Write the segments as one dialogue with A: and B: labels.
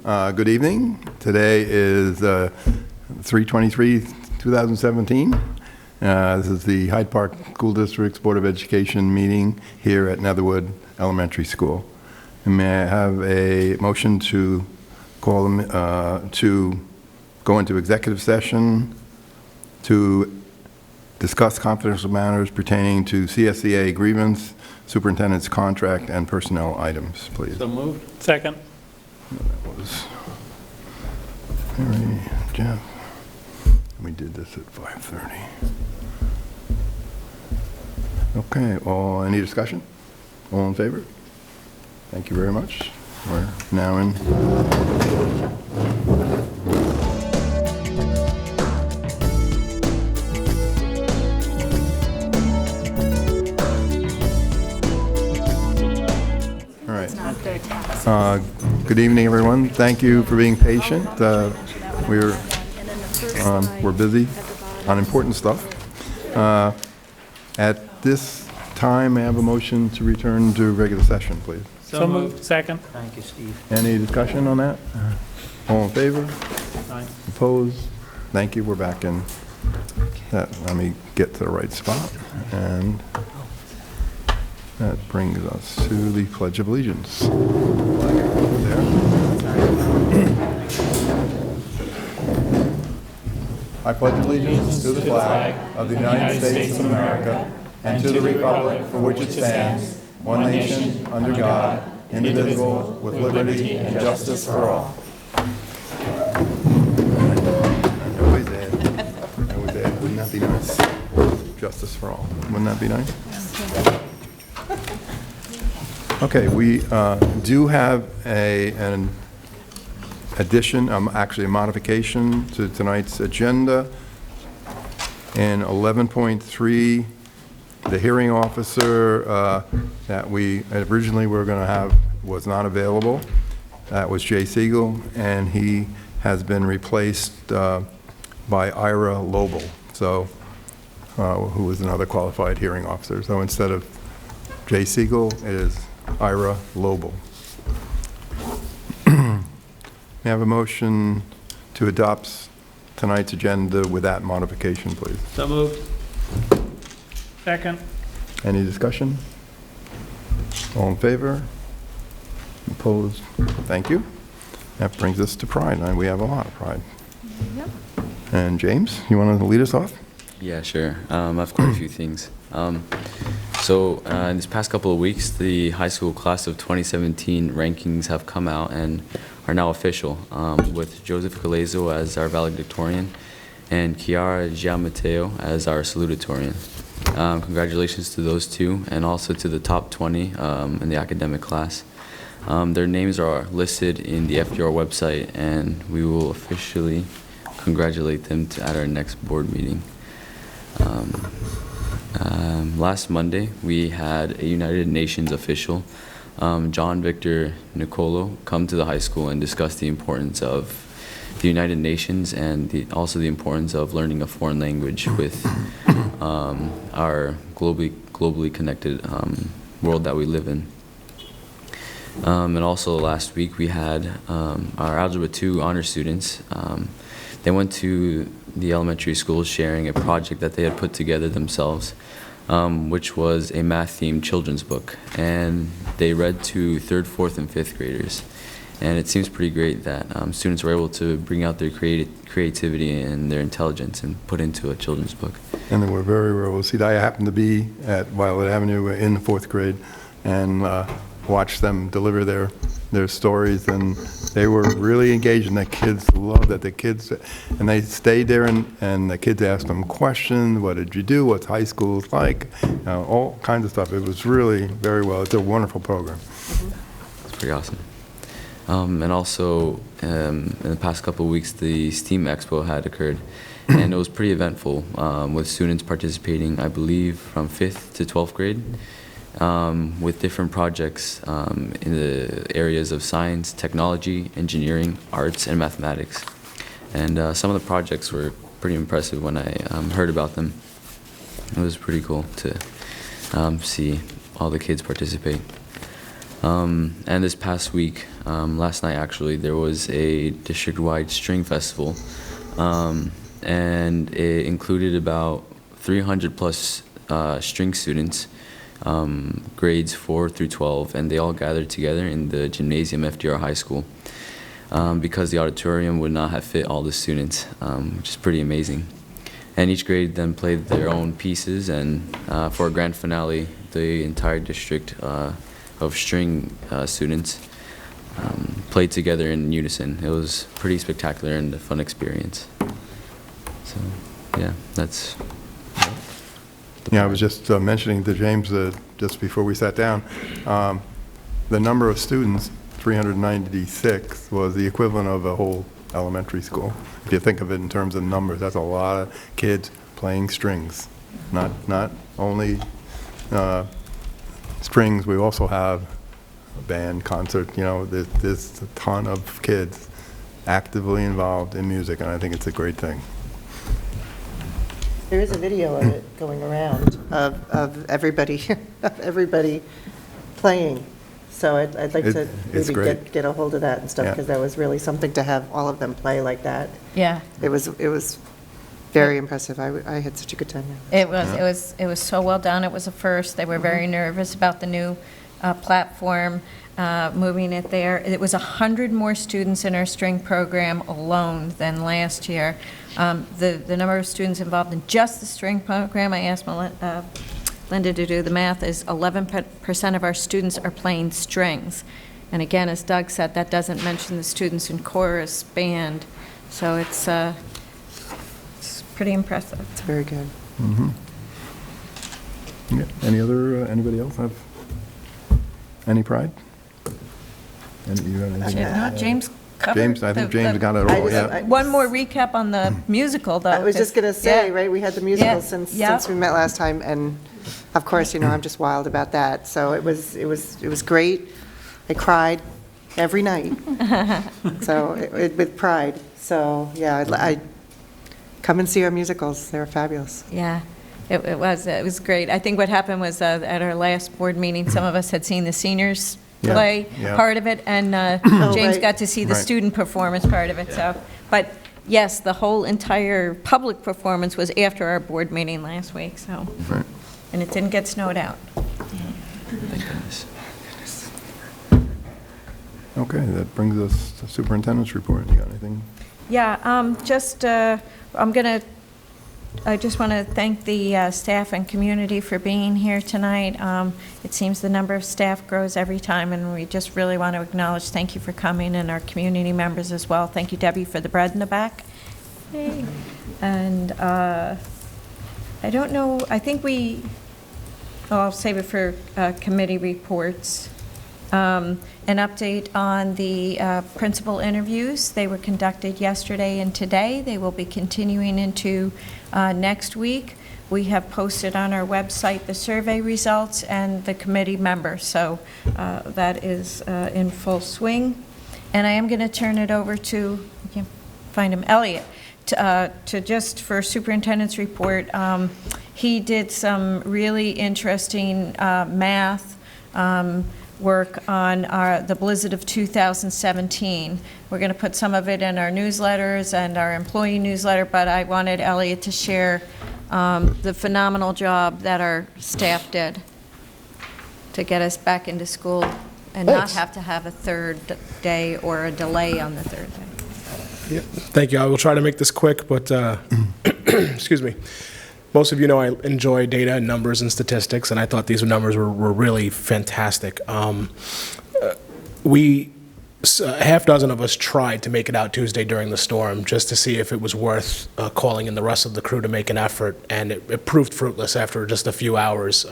A: Good evening. Today is 3/23/2017. This is the Hyde Park School District's Board of Education meeting here at Netherwood Elementary School. And may I have a motion to call them to go into executive session to discuss confidential matters pertaining to CSEA grievance, superintendent's contract, and personnel items, please.
B: So moved. Second.
A: That was Mary, Jeff. We did this at 5:30. Okay, any discussion? All in favor? Thank you very much. We're now in. Good evening, everyone. Thank you for being patient. We're busy on important stuff. At this time, may I have a motion to return to regular session, please?
B: So moved. Second.
C: Thank you, Steve.
A: Any discussion on that? All in favor?
B: Aye.
A: Opposed? Thank you. We're back in. Let me get to the right spot. And that brings us to the Pledge of Allegiance. There. I pledge allegiance to the flag of the United States of America and to the republic for which it stands, one nation, under God, indivisible, with liberty and justice for all. Always add. Wouldn't that be nice? Justice for all. Wouldn't that be nice? Okay, we do have an addition, actually a modification to tonight's agenda. In 11.3, the hearing officer that we originally were going to have was not available. That was Jay Siegel, and he has been replaced by Ira Lobel, so who is another qualified hearing officer. So instead of Jay Siegel, it is Ira Lobel. May I have a motion to adopt tonight's agenda with that modification, please?
B: So moved. Second.
A: Any discussion? All in favor? Opposed? Thank you. That brings us to pride. We have a lot of pride. Yep. And James, you want to lead us off?
D: Yeah, sure. I've quite a few things. So in this past couple of weeks, the high school class of 2017 rankings have come out and are now official, with Joseph Galezo as our valedictorian and Chiara Giammatteo as our salutatorian. Congratulations to those two, and also to the top 20 in the academic class. Their names are listed in the FDR website, and we will officially congratulate them at our next board meeting. Last Monday, we had a United Nations official, John Victor Nicolo, come to the high school and discuss the importance of the United Nations and also the importance of learning a foreign language with our globally connected world that we live in. And also last week, we had our Algebra 2 honor students. They went to the elementary school sharing a project that they had put together themselves, which was a math-themed children's book. And they read to 3rd, 4th, and 5th graders. And it seems pretty great that students were able to bring out their creativity and their intelligence and put into a children's book.
A: And they were very well received. I happened to be at Violet Avenue in the 4th grade and watched them deliver their stories, and they were really engaged, and the kids loved it. And they stayed there, and the kids asked them questions. What did you do? What's high school like? All kinds of stuff. It was really very well. It's a wonderful program.
D: It's pretty awesome. And also, in the past couple of weeks, the STEAM Expo had occurred, and it was pretty eventful, with students participating, I believe, from 5th to 12th grade. With different projects in the areas of science, technology, engineering, arts, and mathematics. And some of the projects were pretty impressive when I heard about them. It was pretty cool to see all the kids participate. And this past week, last night actually, there was a district-wide string festival, and it included about 300 plus string students, grades 4 through 12, and they all gathered together in the gymnasium FDR High School because the auditorium would not have fit all the students, which is pretty amazing. And each grade then played their own pieces, and for a grand finale, the entire district of string students played together in unison. It was pretty spectacular and a fun experience. So, yeah, that's...
A: Yeah, I was just mentioning to James just before we sat down, the number of students, 396, was the equivalent of a whole elementary school. If you think of it in terms of numbers, that's a lot of kids playing strings. Not only strings, we also have a band, concert, you know, there's a ton of kids actively involved in music, and I think it's a great thing.
C: There is a video of it going around of everybody, playing. So I'd like to
A: It's
C: maybe
A: great.
C: get a hold of that and stuff,
A: Yeah.
C: because that was really something to have all of them play like that.
E: Yeah,
C: It was very impressive. I had such a good time there.
E: it was so well done. It was a first. They were very nervous about the new platform, moving it there. It was 100 more students in our string program alone than last year. The number of students involved in just the string program, I asked Linda to do the math, is 11% of our students are playing strings. And again, as Doug said, that doesn't mention the students in chorus, band. So it's pretty impressive.
C: It's very good.
A: Mm-hmm. Yeah. Anybody else have any pride? You have anything?
E: No, James covered.
A: James, I think
E: the-
A: James
E: the-
A: got it all, yeah.
E: One more recap on the musical, though.
C: I was just going to say,
E: Yeah.
C: right, we had the musical
E: Yeah.
C: since we met last time, and of course, you know, I'm just wild about that. So it was great. I cried every night. So with pride. So yeah, I come and see our musicals. They're fabulous.
E: Yeah, it was great. I think what happened was at our last board meeting, some of us had seen the seniors
A: Yeah,
E: play
A: yeah.
E: part of it, and James
C: right.
E: got to see the
A: Right.
E: student performance part of it, so. But yes, the whole entire public performance was after our board meeting last week, so.
A: Right.
E: And it didn't get snowed out.
D: Thank goodness.
A: Okay, that brings us to Superintendent's Report. You got anything?
E: Yeah, I just want to thank the staff and community for being here tonight. It seems the number of staff grows every time, and we just really want to acknowledge, thank you for coming, and our community members as well. Thank you, Debbie, for the bread in the back. Hey. And I don't know, I think I'll save it for committee reports. An update on the principal interviews. They were conducted yesterday and today. They will be continuing into next week. We have posted on our website the survey results and the committee members, so that is in full swing. And I am going to turn it over to, I can't find him, Elliot, to just for Superintendent's Report. He did some really interesting math work on the blizzard of 2017. We're going to put some of it in our newsletters and our employee newsletter, but I wanted Elliot to share the phenomenal job that our staff did to get us back into school and not have to have a third day or a delay on the third day.
F: Yeah, thank you. I will try to make this quick, but excuse me. Most of you know I enjoy data and numbers and statistics, and I thought these numbers were really fantastic. A half dozen of us tried to make it out Tuesday during the storm just to see if it was worth calling in the rest of the crew to make an effort, and it proved fruitless after just a few hours.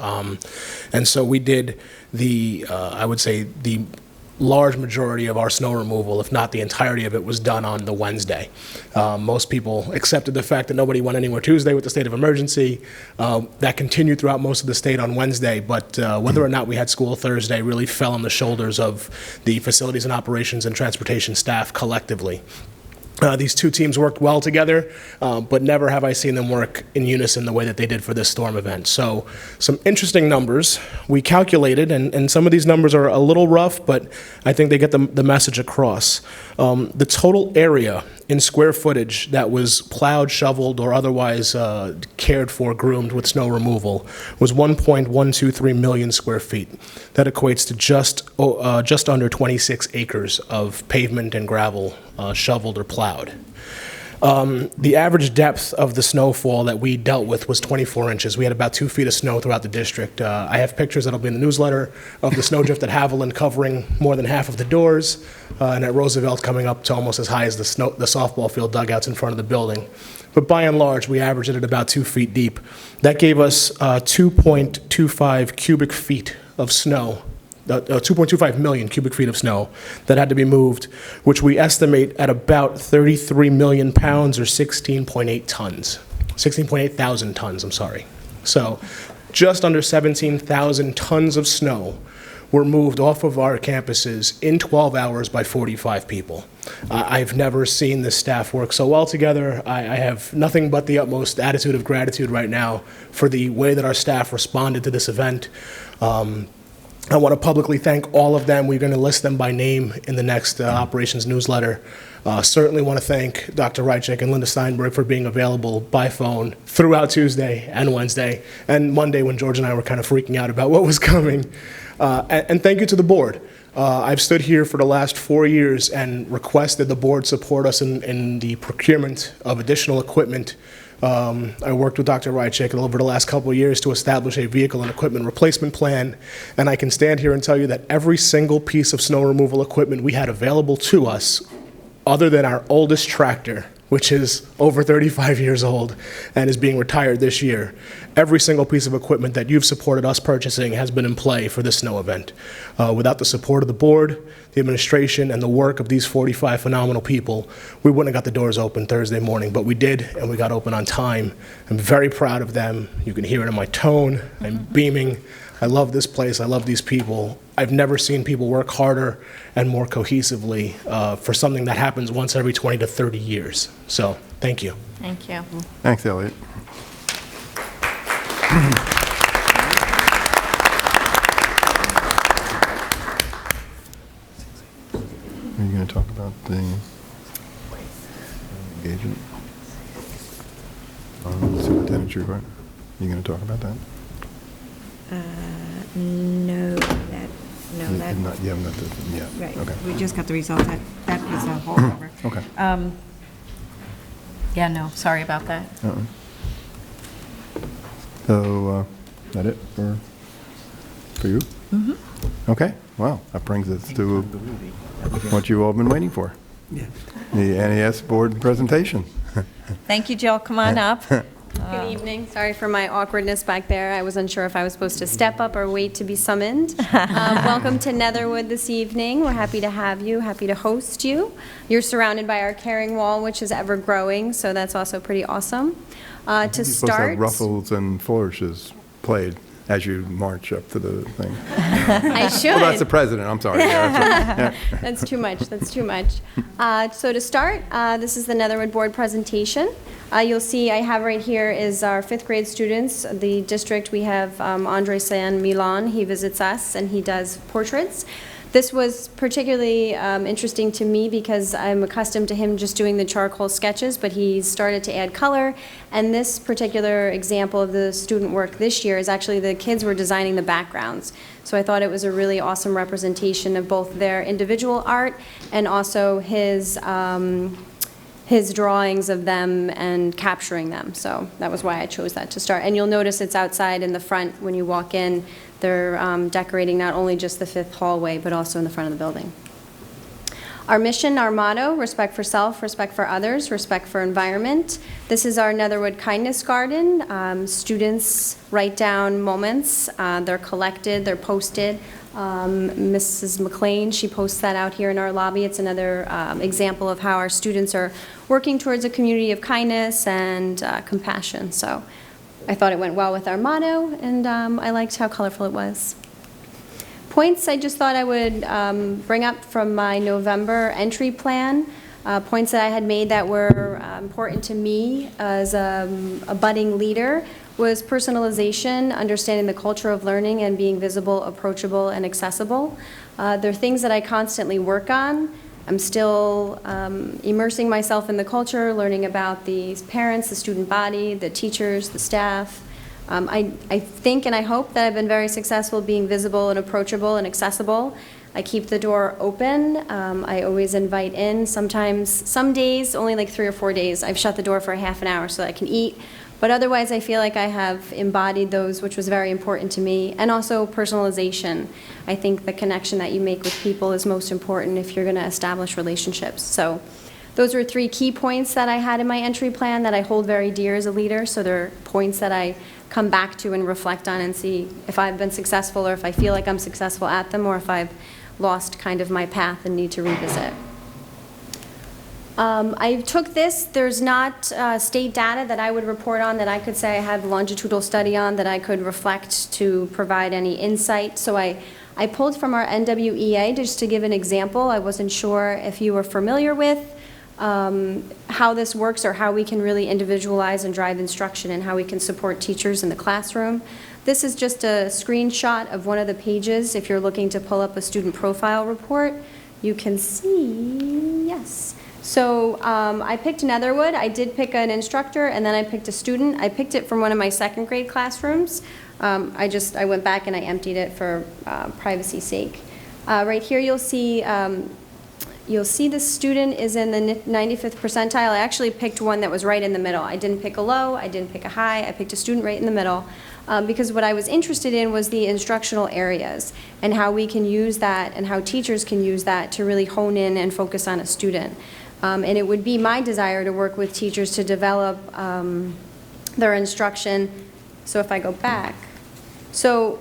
F: And so we did I would say the large majority of our snow removal, if not the entirety of it, was done on the Wednesday. Most people accepted the fact that nobody went anywhere Tuesday with the state of emergency. That continued throughout most of the state on Wednesday, but whether or not we had school Thursday really fell on the shoulders of the facilities and operations and transportation staff collectively. These two teams worked well together, but never have I seen them work in unison the way that they did for this storm event. So some interesting numbers we calculated, and some of these numbers are a little rough, but I think they get the message across. The total area in square footage that was plowed, shoveled, or otherwise cared for, groomed with snow removal was 1.123 million square feet. That equates to just under 26 acres of pavement and gravel shoveled or plowed. The average depth of the snowfall that we dealt with was 24 inches. We had about 2 feet of snow throughout the district. I have pictures that'll be in the newsletter of the snowdrift at Haviland covering more than half of the doors, and at Roosevelt coming up to almost as high as the softball field dugouts in front of the building. But by and large, we averaged it at about 2 feet deep. That gave us 2.25 cubic feet of snow. 2.25 million cubic feet of snow that had to be moved, which we estimate at about 33 million pounds or 16.8 tons. 16.8 thousand tons, I'm sorry. So just under 17,000 tons of snow were moved off of our campuses in 12 hours by 45 people. I've never seen this staff work so well together. I have nothing but the utmost attitude of gratitude right now for the way that our staff responded to this event. I want to publicly thank all of them. We're going to list them by name in the next operations newsletter. Certainly want to thank Dr. Rychek and Linda Steinberg for being available by phone throughout Tuesday and Wednesday and Monday when George and I were kind of freaking out about what was coming. And thank you to the board. I've stood here for the last 4 years and requested the board support us in the procurement of additional equipment. I worked with Dr. Rychek over the last couple of years to establish a vehicle and equipment replacement plan, and I can stand here and tell you that every single piece of snow removal equipment we had available to us, other than our oldest tractor, which is over 35 years old and is being retired this year, every single piece of equipment that you've supported us purchasing has been in play for this snow event. Without the support of the board, the administration, and the work of these 45 phenomenal people, we wouldn't have got the doors open Thursday morning, but we did, and we got open on time. I'm very proud of them. You can hear it in my tone. I'm beaming. I love this place. I love these people. I've never seen people work harder and more cohesively for something that happens once every 20 to 30 years. So, thank you.
E: Thank you.
A: Thanks, Elliot. Are you going to talk about the engagement on the Superintendent's Report? Are you going to talk about that?
G: No,
A: You haven't got the, yeah.
G: right.
A: Okay.
G: We just got the results. That was a holdover.
A: Okay.
E: Yeah, no, sorry about that.
A: So, that it for you? Mm-hmm. Okay, well, that brings us to what you've all been waiting for. Yeah. The NES Board Presentation.
E: Thank you, Jill. Come on up.
H: Good evening. Sorry for my awkwardness back there. I was unsure if I was supposed to step up or wait to be summoned. Welcome to Netherwood this evening. We're happy to have you, happy to host you. You're surrounded by our caring wall, which is ever growing, so that's also pretty awesome. To
A: You're supposed to
H: start,
A: have ruffles and flourishes played as you march up to the thing.
H: I should.
A: Well, that's the president, I'm sorry. Yeah, that's right. Yeah.
H: That's too much, that's too much. So to start, this is the Netherwood Board Presentation. You'll see I have right here is our 5th grade students. The district, we have Andre San Milan. He visits us and he does portraits. This was particularly interesting to me because I'm accustomed to him just doing the charcoal sketches, but he started to add color. And this particular example of the student work this year is actually the kids were designing the backgrounds. So I thought it was a really awesome representation of both their individual art and also his drawings of them and capturing them. So that was why I chose that to start. And you'll notice it's outside in the front when you walk in. They're decorating not only just the 5th hallway, but also in the front of the building. Our mission, our motto, respect for self, respect for others, respect for environment. This is our Netherwood Kindness Garden. Students write down moments. They're collected, they're posted. Mrs. McLean, she posts that out here in our lobby. It's another example of how our students are working towards a community of kindness and compassion. So I thought it went well with our motto, and I liked how colorful it was. Points I just thought I would bring up from my November entry plan. Points that I had made that were important to me as a budding leader was personalization, understanding the culture of learning, and being visible, approachable, and accessible. They're things that I constantly work on. I'm still immersing myself in the culture, learning about the parents, the student body, the teachers, the staff. I think and I hope that I've been very successful being visible and approachable and accessible. I keep the door open. I always invite in. Sometimes, some days, only like 3 or 4 days, I've shut the door for a half an hour so that I can eat. But otherwise, I feel like I have embodied those, which was very important to me. And also personalization. I think the connection that you make with people is most important if you're going to establish relationships. So those were 3 key points that I had in my entry plan that I hold very dear as a leader. So they're points that I come back to and reflect on and see if I've been successful or if I feel like I'm successful at them or if I've lost kind of my path and need to revisit. I took this. There's not state data that I would report on that I could say I had longitudinal study on that I could reflect to provide any insight. So I pulled from our NWEA just to give an example. I wasn't sure if you were familiar with how this works or how we can really individualize and drive instruction and how we can support teachers in the classroom. This is just a screenshot of one of the pages. If you're looking to pull up a student profile report, you can see, yes. So I picked Netherwood. I did pick an instructor, and then I picked a student. I picked it from one of my 2nd grade classrooms. I went back and I emptied it for privacy's sake. Right here you'll see the student is in the 95th percentile. I actually picked one that was right in the middle. I didn't pick a low, I didn't pick a high, I picked a student right in the middle. Because what I was interested in was the instructional areas and how we can use that and how teachers can use that to really hone in and focus on a student. And it would be my desire to work with teachers to develop their instruction. So if I go back, so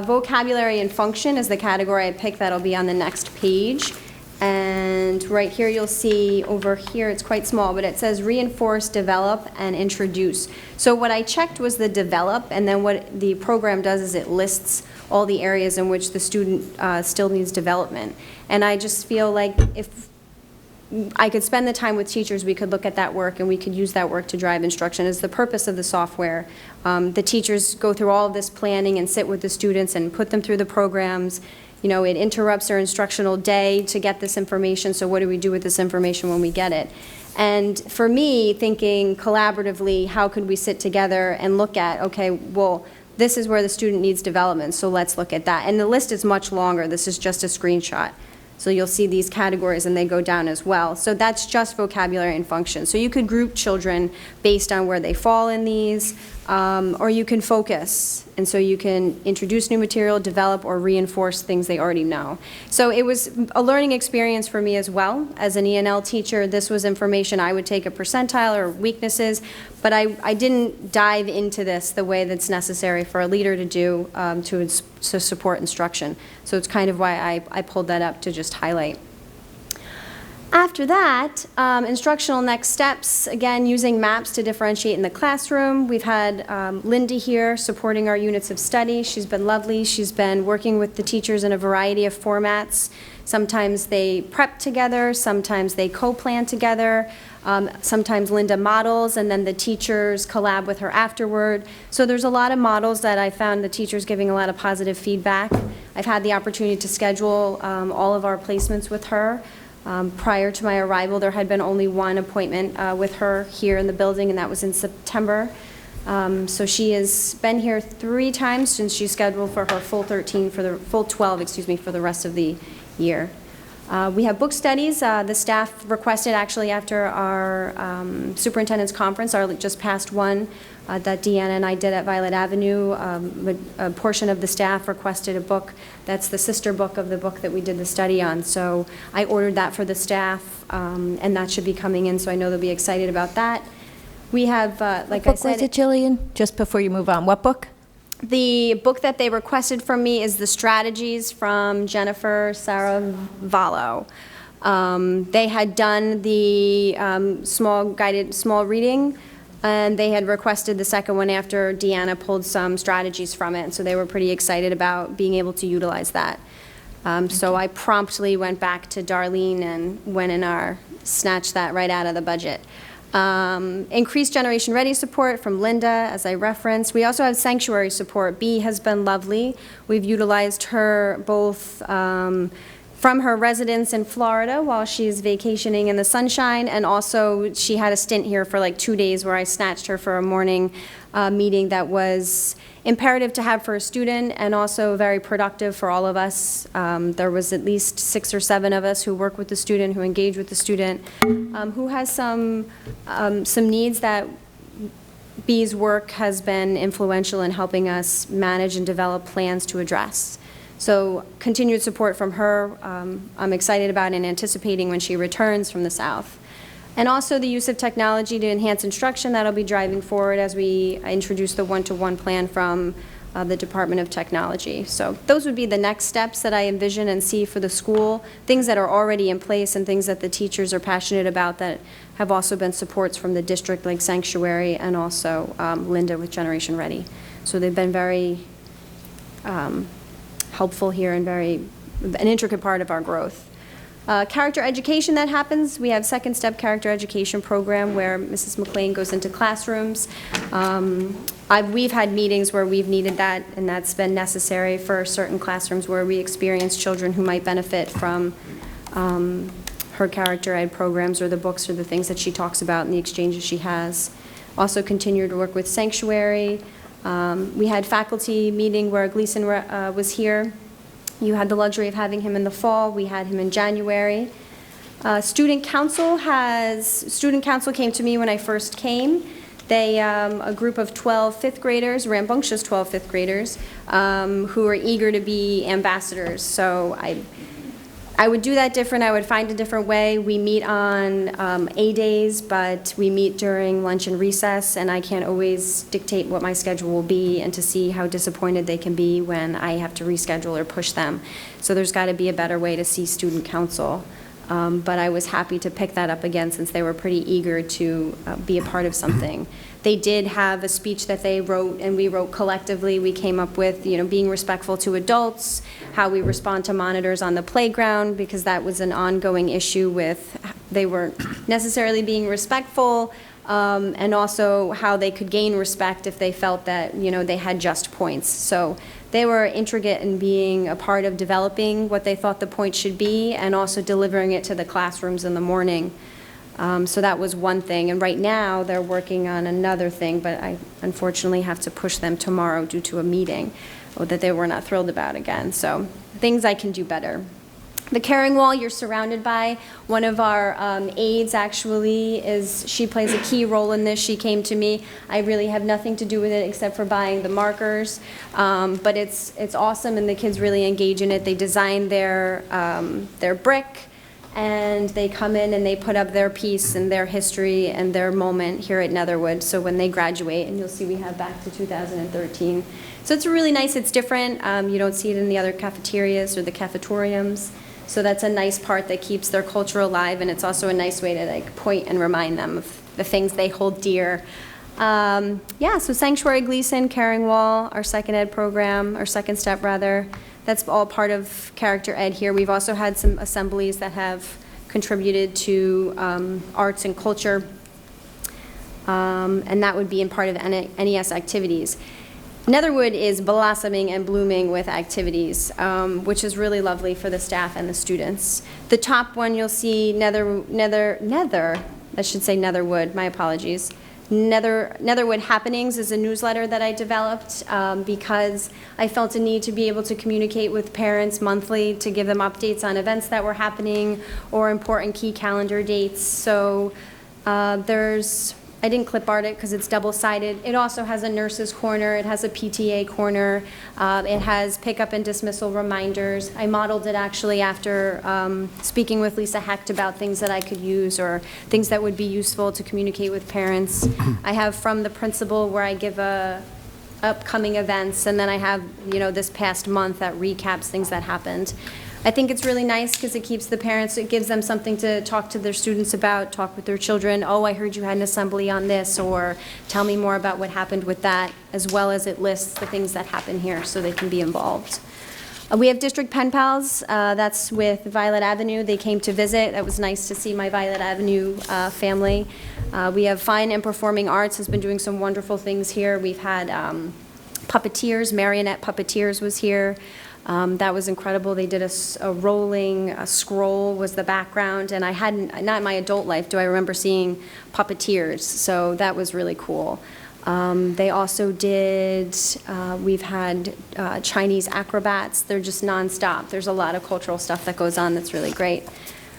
H: vocabulary and function is the category I picked that'll be on the next page. And right here you'll see over here, it's quite small, but it says reinforce, develop, and introduce. So what I checked was the develop, and then what the program does is it lists all the areas in which the student still needs development. And I just feel like if I could spend the time with teachers, we could look at that work and we could use that work to drive instruction. It's the purpose of the software. The teachers go through all of this planning and sit with the students and put them through the programs. You know, it interrupts their instructional day to get this information, so what do we do with this information when we get it? And for me, thinking collaboratively, how could we sit together and look at, okay, well, this is where the student needs development, so let's look at that. And the list is much longer. This is just a screenshot. So you'll see these categories and they go down as well. So that's just vocabulary and function. So you could group children based on where they fall in these, or you can focus. And so you can introduce new material, develop, or reinforce things they already know. So it was a learning experience for me as well. As an ENL teacher, this was information I would take a percentile or weaknesses, but I didn't dive into this the way that's necessary for a leader to do to support instruction. So it's kind of why I pulled that up to just highlight. After that, instructional next steps, again, using maps to differentiate in the classroom. We've had Linda here supporting our units of study. She's been lovely. She's been working with the teachers in a variety of formats. Sometimes they prep together, sometimes they co-plan together, sometimes Linda models and then the teachers collab with her afterward. So there's a lot of models that I found the teachers giving a lot of positive feedback. I've had the opportunity to schedule all of our placements with her. Prior to my arrival, there had been only one appointment with her here in the building, and that was in September. So she has been here 3 times since she's scheduled for her full 12, excuse me, for the rest of the year. We have book studies. The staff requested actually after our superintendent's conference, our just past one that Deanna and I did at Violet Avenue. A portion of the staff requested a book that's the sister book of the book that we did the study on. So I ordered that for the staff, and that should be coming in, so I know they'll be excited about that. We have, like I said...
E: What book was it, Jillian? Just before you move on, what book?
H: The book that they requested from me is The Strategies from Jennifer Saravallo. They had done the small reading, and they had requested the second one after Deanna pulled some strategies from it, so they were pretty excited about being able to utilize that. So I promptly went back to Darlene and went in snatched that right out of the budget. Increased Generation Ready support from Linda, as I referenced. We also have sanctuary support. Bea has been lovely. We've utilized her both from her residence in Florida while she's vacationing in the sunshine, and also she had a stint here for like 2 days where I snatched her for a morning meeting that was imperative to have for a student and also very productive for all of us. There was at least 6 or 7 of us who work with the student, who engage with the student, who has some needs that Bea's work has been influential in helping us manage and develop plans to address. So continued support from her, I'm excited about and anticipating when she returns from the South. And also the use of technology to enhance instruction, that'll be driving forward as we introduce the one-to-one plan from the Department of Technology. So those would be the next steps that I envision and see for the school, things that are already in place and things that the teachers are passionate about that have also been supports from the district, like Sanctuary and also Linda with Generation Ready. So they've been very helpful here and an intricate part of our growth. Character education that happens, we have second step character education program where Mrs. McLean goes into classrooms. We've had meetings where we've needed that, and that's been necessary for certain classrooms where we experience children who might benefit from her character ed programs or the books or the things that she talks about and the exchanges she has. Also continue to work with Sanctuary. We had faculty meeting where Gleason was here. You had the luxury of having him in the fall. We had him in January. Student council came to me when I first came. They, a group of 12 fifth graders, rambunctious 12 fifth graders, who are eager to be ambassadors. So I would do that different. I would find a different way. We meet on A days, but we meet during lunch and recess, and I can't always dictate what my schedule will be and to see how disappointed they can be when I have to reschedule or push them. So there's got to be a better way to see student council. But I was happy to pick that up again since they were pretty eager to be a part of something. They did have a speech that they wrote, and we wrote collectively. We came up with, being respectful to adults, how we respond to monitors on the playground, because that was an ongoing issue with they weren't necessarily being respectful, and also how they could gain respect if they felt that, they had just points. So they were intricate in being a part of developing what they thought the point should be and also delivering it to the classrooms in the morning. So that was one thing. And right now, they're working on another thing, but I unfortunately have to push them tomorrow due to a meeting that they were not thrilled about again. So things I can do better. The caring wall you're surrounded by. One of our aides actually she plays a key role in this. She came to me. I really have nothing to do with it except for buying the markers. But it's awesome and the kids really engage in it. They design their brick and they come in and they put up their piece and their history and their moment here at Netherwood. So when they graduate, and you'll see we have back to 2013. So it's really nice. It's different. You don't see it in the other cafeterias or the cafetoriums. So that's a nice part that keeps their culture alive, and it's also a nice way to point and remind them of the things they hold dear. So Sanctuary Gleason, Caring Wall, our second ed program, our second step rather, that's all part of character ed here. We've also had some assemblies that have contributed to arts and culture, and that would be in part of NES activities. Netherwood is blossoming and blooming with activities, which is really lovely for the staff and the students. The top one you'll see Netherwood, my apologies. Netherwood Happenings is a newsletter that I developed because I felt a need to be able to communicate with parents monthly to give them updates on events that were happening or important key calendar dates. So I didn't clip art it because it's double-sided. It also has a nurse's corner. It has a PTA corner. It has pickup and dismissal reminders. I modeled it actually after speaking with Lisa Hecht about things that I could use or things that would be useful to communicate with parents. I have from the principal where I give upcoming events, and then I have this past month that recaps things that happened. I think it's really nice because it keeps the parents, it gives them something to talk to their students about, talk with their children. Oh, I heard you had an assembly on this, or tell me more about what happened with that, as well as it lists the things that happen here so they can be involved. We have District Pen Pals, that's with Violet Avenue. They came to visit. That was nice to see my Violet Avenue family. We have Fine and Performing Arts has been doing some wonderful things here. We've had puppeteers, Marionette Puppeteers was here. That was incredible. They did a rolling scroll was the background, and I hadn't, not in my adult life, do I remember seeing puppeteers, so that was really cool. They also did, we've had Chinese acrobats. They're just nonstop. There's a lot of cultural stuff that goes on that's really great.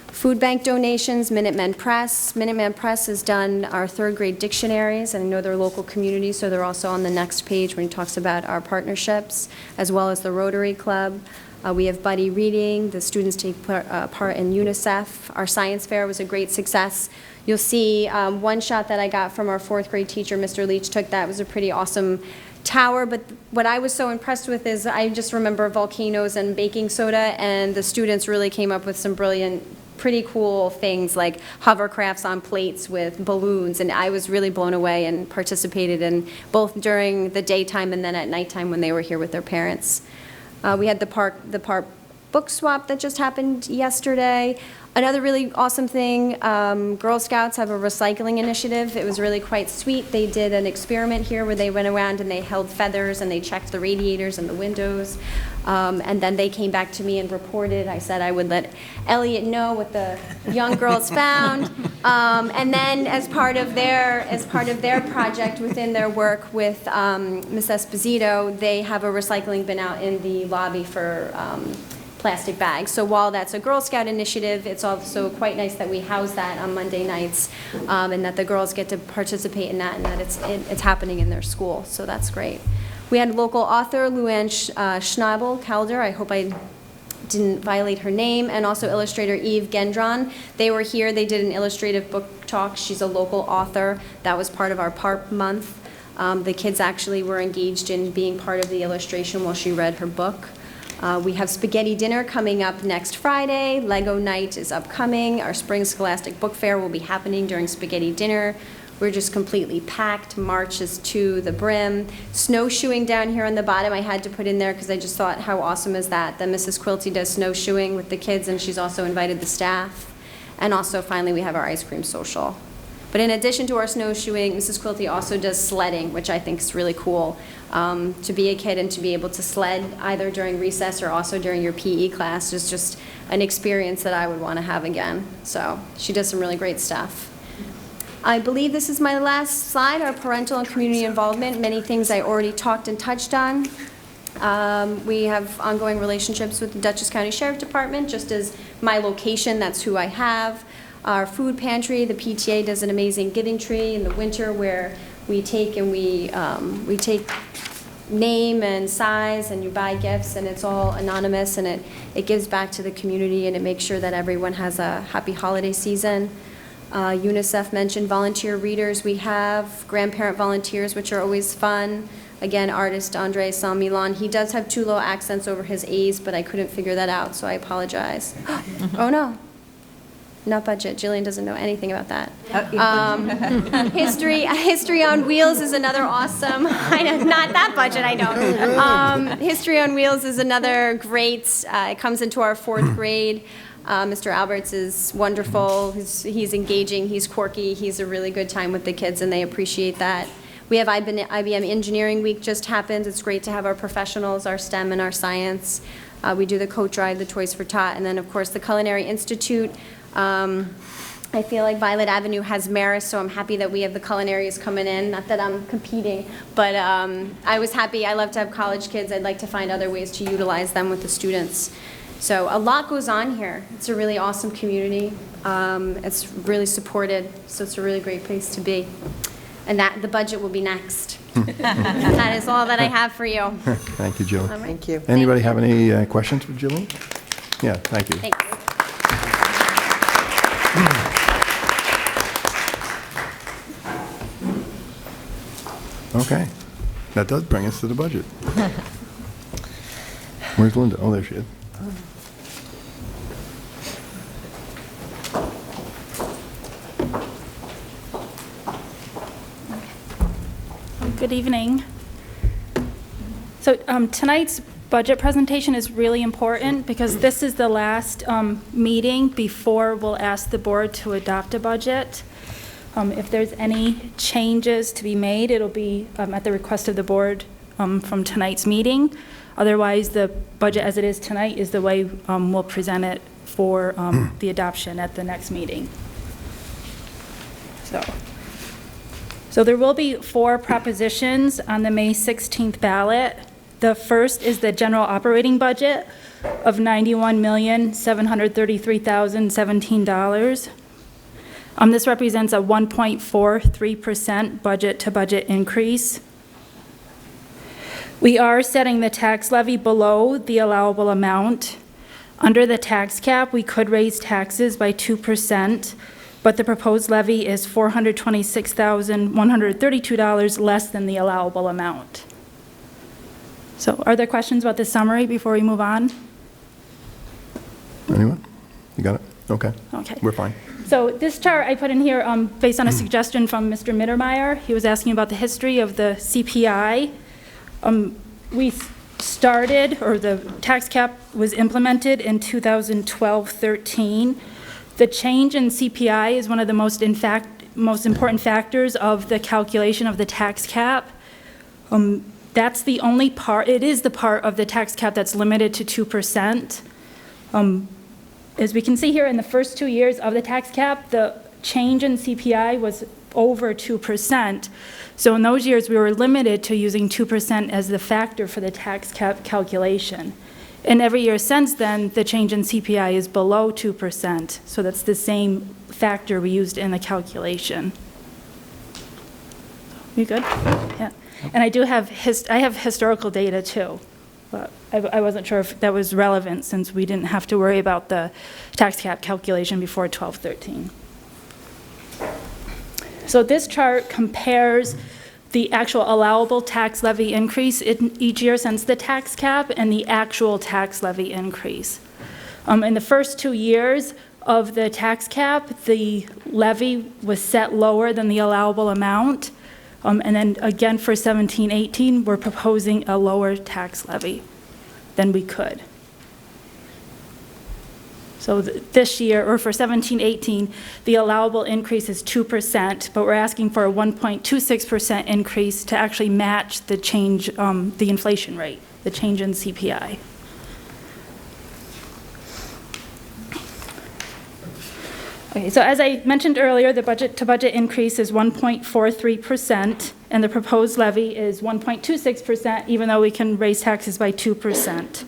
H: Food bank donations, Minutemen Press. Minutemen Press has done our third grade dictionaries, and I know they're local communities, so they're also on the next page when he talks about our partnerships, as well as the Rotary Club. We have buddy reading. The students take part in UNICEF. Our science fair was a great success. You'll see one shot that I got from our fourth grade teacher, Mr. Leach took that. It was a pretty awesome tower, but what I was so impressed with is I just remember volcanoes and baking soda, and the students really came up with some brilliant, pretty cool things like hovercrafts on plates with balloons, and I was really blown away and participated in both during the daytime and then at nighttime when they were here with their parents. We had the park book swap that just happened yesterday. Another really awesome thing, Girl Scouts have a recycling initiative. It was really quite sweet. They did an experiment here where they went around and they held feathers and they checked the radiators and the windows. And then they came back to me and reported. I said I would let Elliot know what the young girls found. And then as part of their project within their work with Ms. Esposito, they have a recycling bin out in the lobby for plastic bags. So while that's a Girl Scout initiative, it's also quite nice that we house that on Monday nights, and that the girls get to participate in that, and that it's happening in their school. So that's great. We had local author Luann Schnabel-Calder. I hope I didn't violate her name, and also illustrator Eve Gendron. They were here. They did an illustrative book talk. She's a local author. That was part of our PARP month. The kids actually were engaged in being part of the illustration while she read her book. We have spaghetti dinner coming up next Friday. Lego night is upcoming. Our spring scholastic book fair will be happening during spaghetti dinner. We're just completely packed. March is to the brim. Snowshoeing down here on the bottom I had to put in there because I just thought how awesome is that Mrs. Quilty does snowshoeing with the kids, and she's also invited the staff. And also finally we have our ice cream social. But in addition to our snowshoeing, Mrs. Quilty also does sledding, which I think is really cool. To be a kid and to be able to sled either during recess or also during your PE class is just an experience that I would want to have again. So she does some really great stuff. I believe this is my last slide, our parental and community involvement. Many things I already talked and touched on. We have ongoing relationships with the Dutchess County Sheriff Department, just as my location, that's who I have. Our food pantry, the PTA does an amazing giving tree in the winter where we take and we take name and size and you buy gifts, and it's all anonymous, and it gives back to the community, and it makes sure that everyone has a happy holiday season. UNICEF mentioned volunteer readers. We have grandparent volunteers, which are always fun. Again, artist Andre Saint-Milan. He does have too low accents over his A's, but I couldn't figure that out, so I apologize. Oh no. Not budget. Jillian doesn't know anything about that. History on Wheels is another awesome. I know, not that budget, I know. History on Wheels is another great. It comes into our fourth grade. Mr. Alberts is wonderful. He's engaging. He's quirky. He's a really good time with the kids, and they appreciate that. We have IBM Engineering Week just happened. It's great to have our professionals, our STEM and our science. We do the coat drive, the Toys for Tot, and then of course the Culinary Institute. I feel like Violet Avenue has Maris, so I'm happy that we have the culinaries coming in. Not that I'm competing, but I was happy. I love to have college kids. I'd like to find other ways to utilize them with the students. So a lot goes on here. It's a really awesome community. It's really supported, so it's a really great place to be. And that the budget will be next. That is all that I have for you.
A: Thank you, Jill.
C: Thank you.
A: Anybody have any questions for Jillian? Yeah, thank you.
H: Thanks.
A: Okay, that does bring us to the budget. Where's Linda? Oh, there she is.
I: Good evening. So tonight's budget presentation is really important because this is the last meeting before we'll ask the board to adopt a budget. If there's any changes to be made, it'll be at the request of the board from tonight's meeting. Otherwise, the budget as it is tonight is the way we'll present it for the adoption at the next meeting. So there will be 4 propositions on the May 16th ballot. The first is the general operating budget of $91,733,017. This represents a 1.43% budget-to-budget increase. We are setting the tax levy below the allowable amount. Under the tax cap, we could raise taxes by 2%, but the proposed levy is $426,132 less than the allowable amount. So are there questions about this summary before we move on?
A: Anyone? You got it? Okay.
I: Okay.
A: We're fine.
I: So this chart I put in here based on a suggestion from Mr. Mittermeier. He was asking about the history of the CPI. We started, or the tax cap was implemented in 2012-13. The change in CPI is one of the most important factors of the calculation of the tax cap. That's the only part, it is the part of the tax cap that's limited to 2%. As we can see here, in the first 2 years of the tax cap, the change in CPI was over 2%. So in those years, we were limited to using 2% as the factor for the tax cap calculation. And every year since then, the change in CPI is below 2%. So that's the same factor we used in the calculation. You good? Yeah. And I do have historical data too, but I wasn't sure if that was relevant since we didn't have to worry about the tax cap calculation before 12-13. So this chart compares the actual allowable tax levy increase in each year since the tax cap and the actual tax levy increase. In the first 2 years of the tax cap, the levy was set lower than the allowable amount. And then again for 17-18, we're proposing a lower tax levy than we could. So this year, or for 17-18, the allowable increase is 2%, but we're asking for a 1.26% increase to actually match the change, the inflation rate, the change in CPI. Okay, so as I mentioned earlier, the budget-to-budget increase is 1.43%, and the proposed levy is 1.26%, even though we can raise taxes by 2%.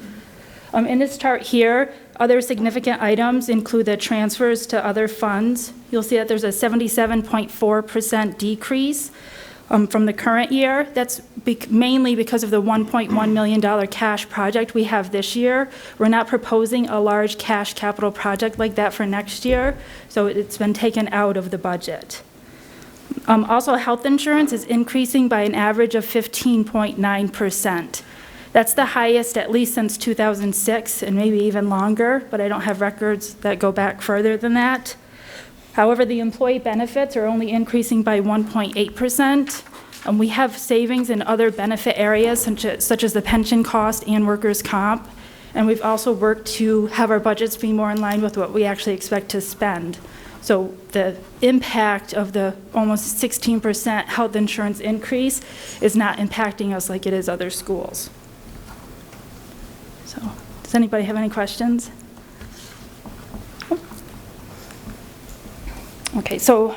I: In this chart here, other significant items include the transfers to other funds. You'll see that there's a 77.4% decrease from the current year. That's mainly because of the $1.1 million cash project we have this year. We're not proposing a large cash capital project like that for next year, so it's been taken out of the budget. Also, health insurance is increasing by an average of 15.9%. That's the highest at least since 2006 and maybe even longer, but I don't have records that go back further than that. However, the employee benefits are only increasing by 1.8%. We have savings in other benefit areas such as the pension cost and workers' comp. And we've also worked to have our budgets be more in line with what we actually expect to spend. So the impact of the almost 16% health insurance increase is not impacting us like it is other schools. So, does anybody have any questions? Okay, so.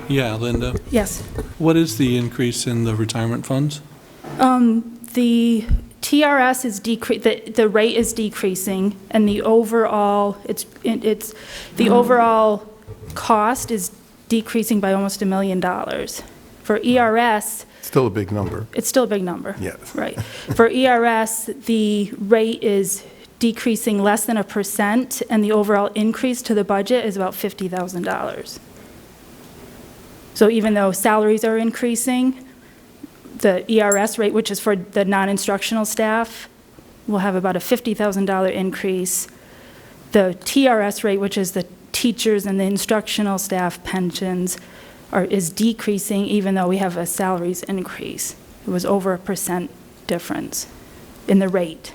J: Yeah, Linda,
I: Yes.
J: what is the increase in the retirement funds?
I: The TRS is the rate is decreasing, and the overall the overall cost is decreasing by almost $1 million. For ERS,
A: Still a big number.
I: it's still a big number.
A: Yes.
I: Right. For ERS, the rate is decreasing less than 1%, and the overall increase to the budget is about $50,000. So even though salaries are increasing, the ERS rate, which is for the non-instructional staff, will have about a $50,000 increase. The TRS rate, which is the teachers and the instructional staff pensions, is decreasing even though we have a salaries increase. It was over 1% difference in the rate.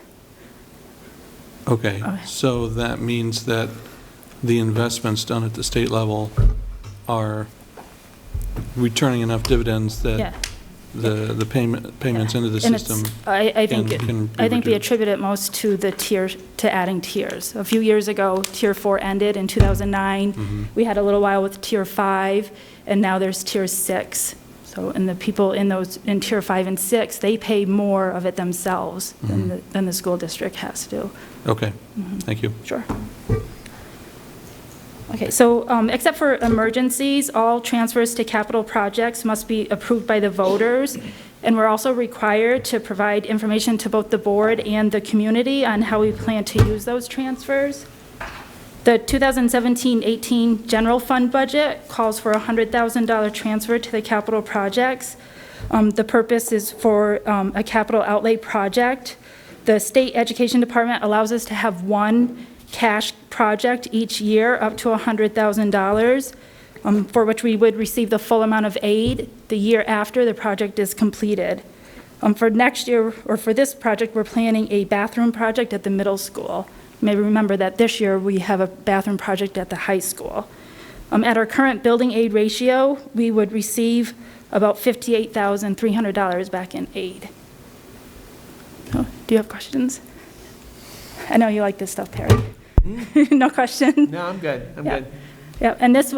J: Okay,
I: Okay.
J: so that means that the investments done at the state level are returning enough dividends
I: Yeah.
J: that the payments into the
I: And it's,
J: system
I: I think,
J: can be
I: I think they
J: reduced.
I: attribute it most to the tier, to adding tiers. A few years ago, Tier 4 ended in 2009. We had a little while with Tier 5, and now there's Tier 6. So, and the people in those, in Tier 5 and 6, they pay more of it themselves than the school district has to.
J: Okay, thank you.
I: Sure. Okay, so except for emergencies, all transfers to capital projects must be approved by the voters, and we're also required to provide information to both the board and the community on how we plan to use those transfers. The 2017-18 general fund budget calls for a $100,000 transfer to the capital projects. The purpose is for a capital outlay project. The state education department allows us to have one cash project each year up to $100,000, for which we would receive the full amount of aid the year after the project is completed. For next year, or for this project, we're planning a bathroom project at the middle school. You may remember that this year we have a bathroom project at the high school. At our current building aid ratio, we would receive about $58,300 back in aid. Oh, do you have questions? I know you like this stuff, Perry. No question?
K: No, I'm good. I'm
I: Yeah.
K: good.
I: Yeah, and this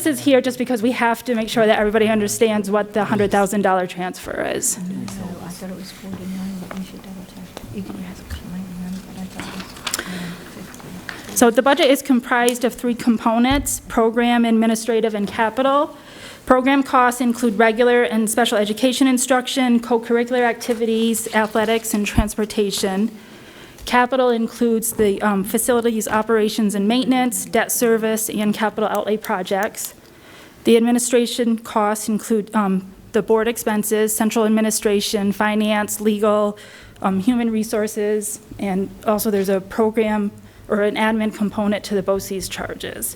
I: is here just because we have to make sure that everybody understands what the $100,000 transfer is.
E: I thought it was 49, but we should double check. You can ask mine, but I thought it was 50.
I: So the budget is comprised of three components: program, administrative, and capital. Program costs include regular and special education instruction, co-curricular activities, athletics, and transportation. Capital includes the facilities, operations, and maintenance, debt service, and capital outlay projects. The administration costs include the board expenses, central administration, finance, legal, human resources, and also there's a program or an admin component to the BOCES charges.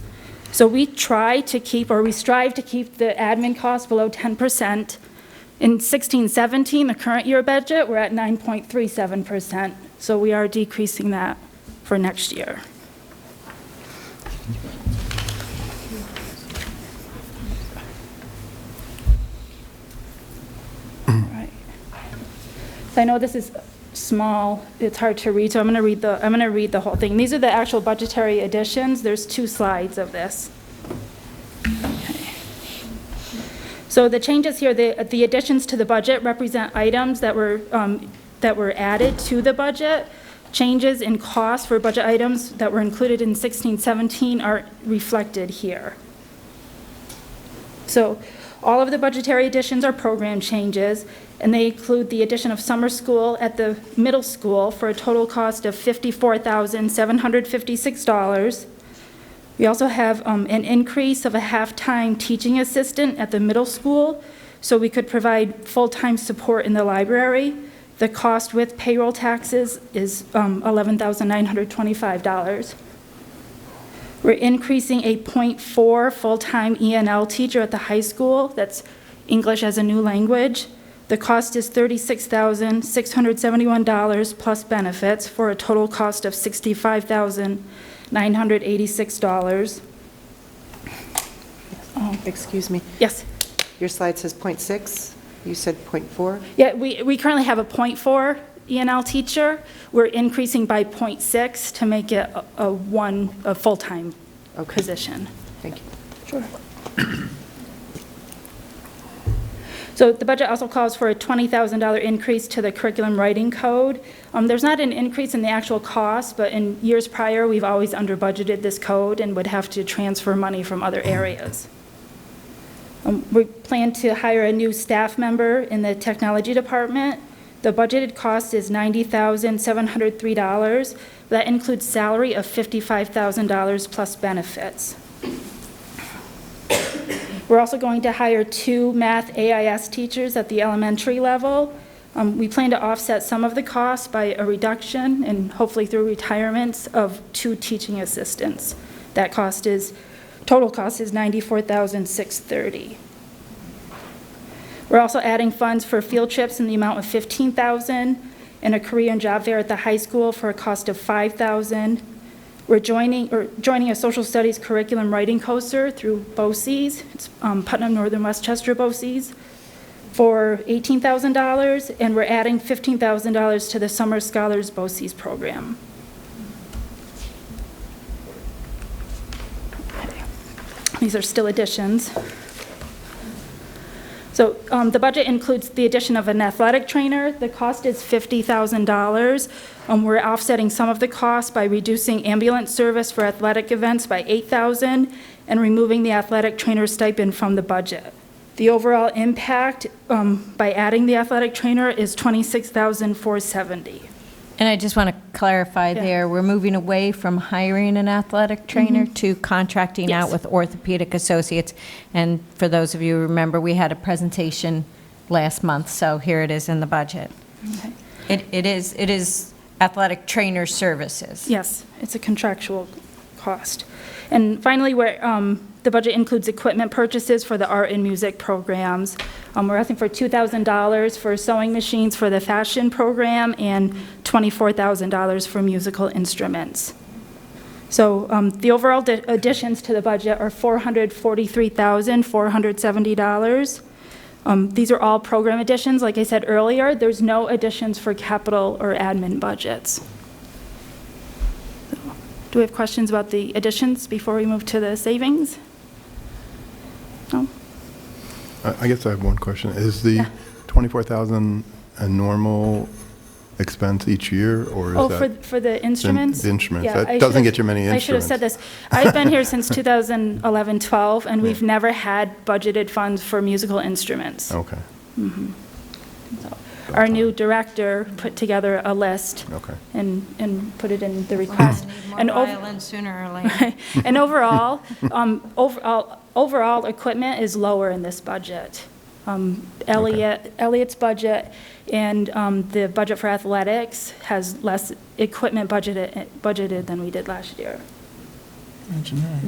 I: So we strive to keep the admin costs below 10%. In 16-17, the current year budget, we're at 9.37%. So we are decreasing that for next year. Right. So I know this is small, it's hard to read, so I'm going to read the whole thing. These are the actual budgetary additions. There's 2 slides of this. Okay. So the changes here, the additions to the budget represent items that were added to the budget. Changes in cost for budget items that were included in 16-17 are reflected here. So all of the budgetary additions are program changes, and they include the addition of summer school at the middle school for a total cost of $54,756. We also have an increase of a half-time teaching assistant at the middle school, so we could provide full-time support in the library. The cost with payroll taxes is $11,925. We're increasing a .4 full-time ENL teacher at the high school. That's English as a new language. The cost is $36,671 plus benefits for a total cost of $65,986.
C: Excuse me.
I: Yes.
C: Your slide says .6. You said .4?
I: Yeah, we currently have a .4 ENL teacher. We're increasing by .6 to make it a full-time position.
C: Thank you.
I: Sure. So the budget also calls for a $20,000 increase to the curriculum writing code. There's not an increase in the actual cost, but in years prior, we've always under-budgeted this code and would have to transfer money from other areas. We plan to hire a new staff member in the technology department. The budgeted cost is $90,703. That includes salary of $55,000 plus benefits. We're also going to hire 2 math AIS teachers at the elementary level. We plan to offset some of the costs by a reduction and hopefully through retirements of 2 teaching assistants. That total cost is $94,630. We're also adding funds for field trips in the amount of $15,000 and a career and job fair at the high school for a cost of $5,000. We're joining a social studies curriculum writing coaster through BOCES. It's Putnam Northern Westchester BOCES for $18,000, and we're adding $15,000 to the Summer Scholars BOCES program. Okay. These are still additions. So the budget includes the addition of an athletic trainer. The cost is $50,000. We're offsetting some of the cost by reducing ambulance service for athletic events by $8,000 and removing the athletic trainer stipend from the budget. The overall impact by adding the athletic trainer is $26,470.
E: And I just want to clarify there, we're moving away from hiring an athletic trainer to contracting out with Orthopedic Associates. And for those of you who remember, we had a presentation last month, so here it is in the budget.
I: Okay.
E: It is athletic trainer services.
I: Yes, it's a contractual cost. And finally, the budget includes equipment purchases for the art and music programs. We're asking for $2,000 for sewing machines for the fashion program and $24,000 for musical instruments. So the overall additions to the budget are $443,470. These are all program additions. Like I said earlier, there's no additions for capital or admin budgets. Do we have questions about the additions before we move to the savings? No?
A: I guess I have one question. Is the $24,000 a normal expense each year, or is that?
I: For the instruments?
A: The instruments.
I: Yeah,
A: That doesn't get you many instruments.
I: I should have said this. I've been here since 2011-12, and we've never had budgeted funds for musical instruments.
A: Okay.
I: So our new director put together a list
A: Okay.
I: and put it in the request.
E: And violin sooner or later.
I: And overall, overall equipment is lower in this budget. Elliot's budget and the budget for athletics has less equipment budgeted than we did last year.
J: Imagine that.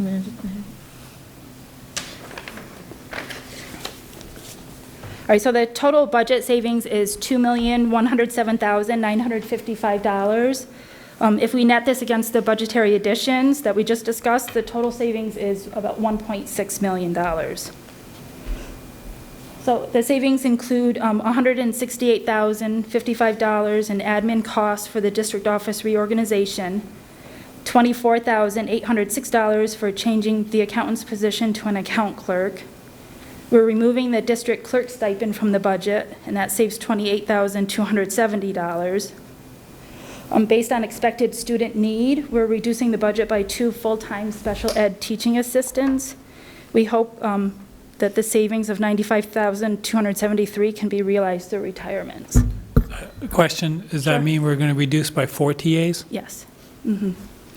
I: All right, so the total budget savings is $2,107,955. If we net this against the budgetary additions that we just discussed, the total savings is about $1.6 million. So the savings include $168,055 in admin costs for the district office reorganization, $24,806 for changing the accountant's position to an account clerk. We're removing the district clerk stipend from the budget, and that saves $28,270. Based on expected student need, we're reducing the budget by 2 full-time special ed teaching assistants. We hope that the savings of $95,273 can be realized through retirements.
B: Question, does that mean we're going to reduce by 4 TAs?
I: Yes.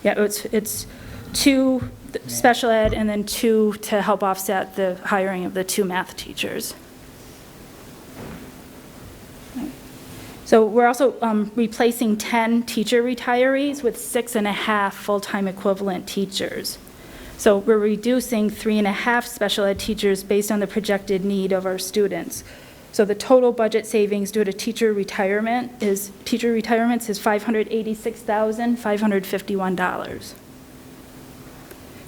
I: Yeah, it's 2 special ed and then 2 to help offset the hiring of the 2 math teachers. So we're also replacing 10 teacher retirees with 6.5 full-time equivalent teachers. So we're reducing 3.5 special ed teachers based on the projected need of our students. So the total budget savings due to teacher retirements is $586,551.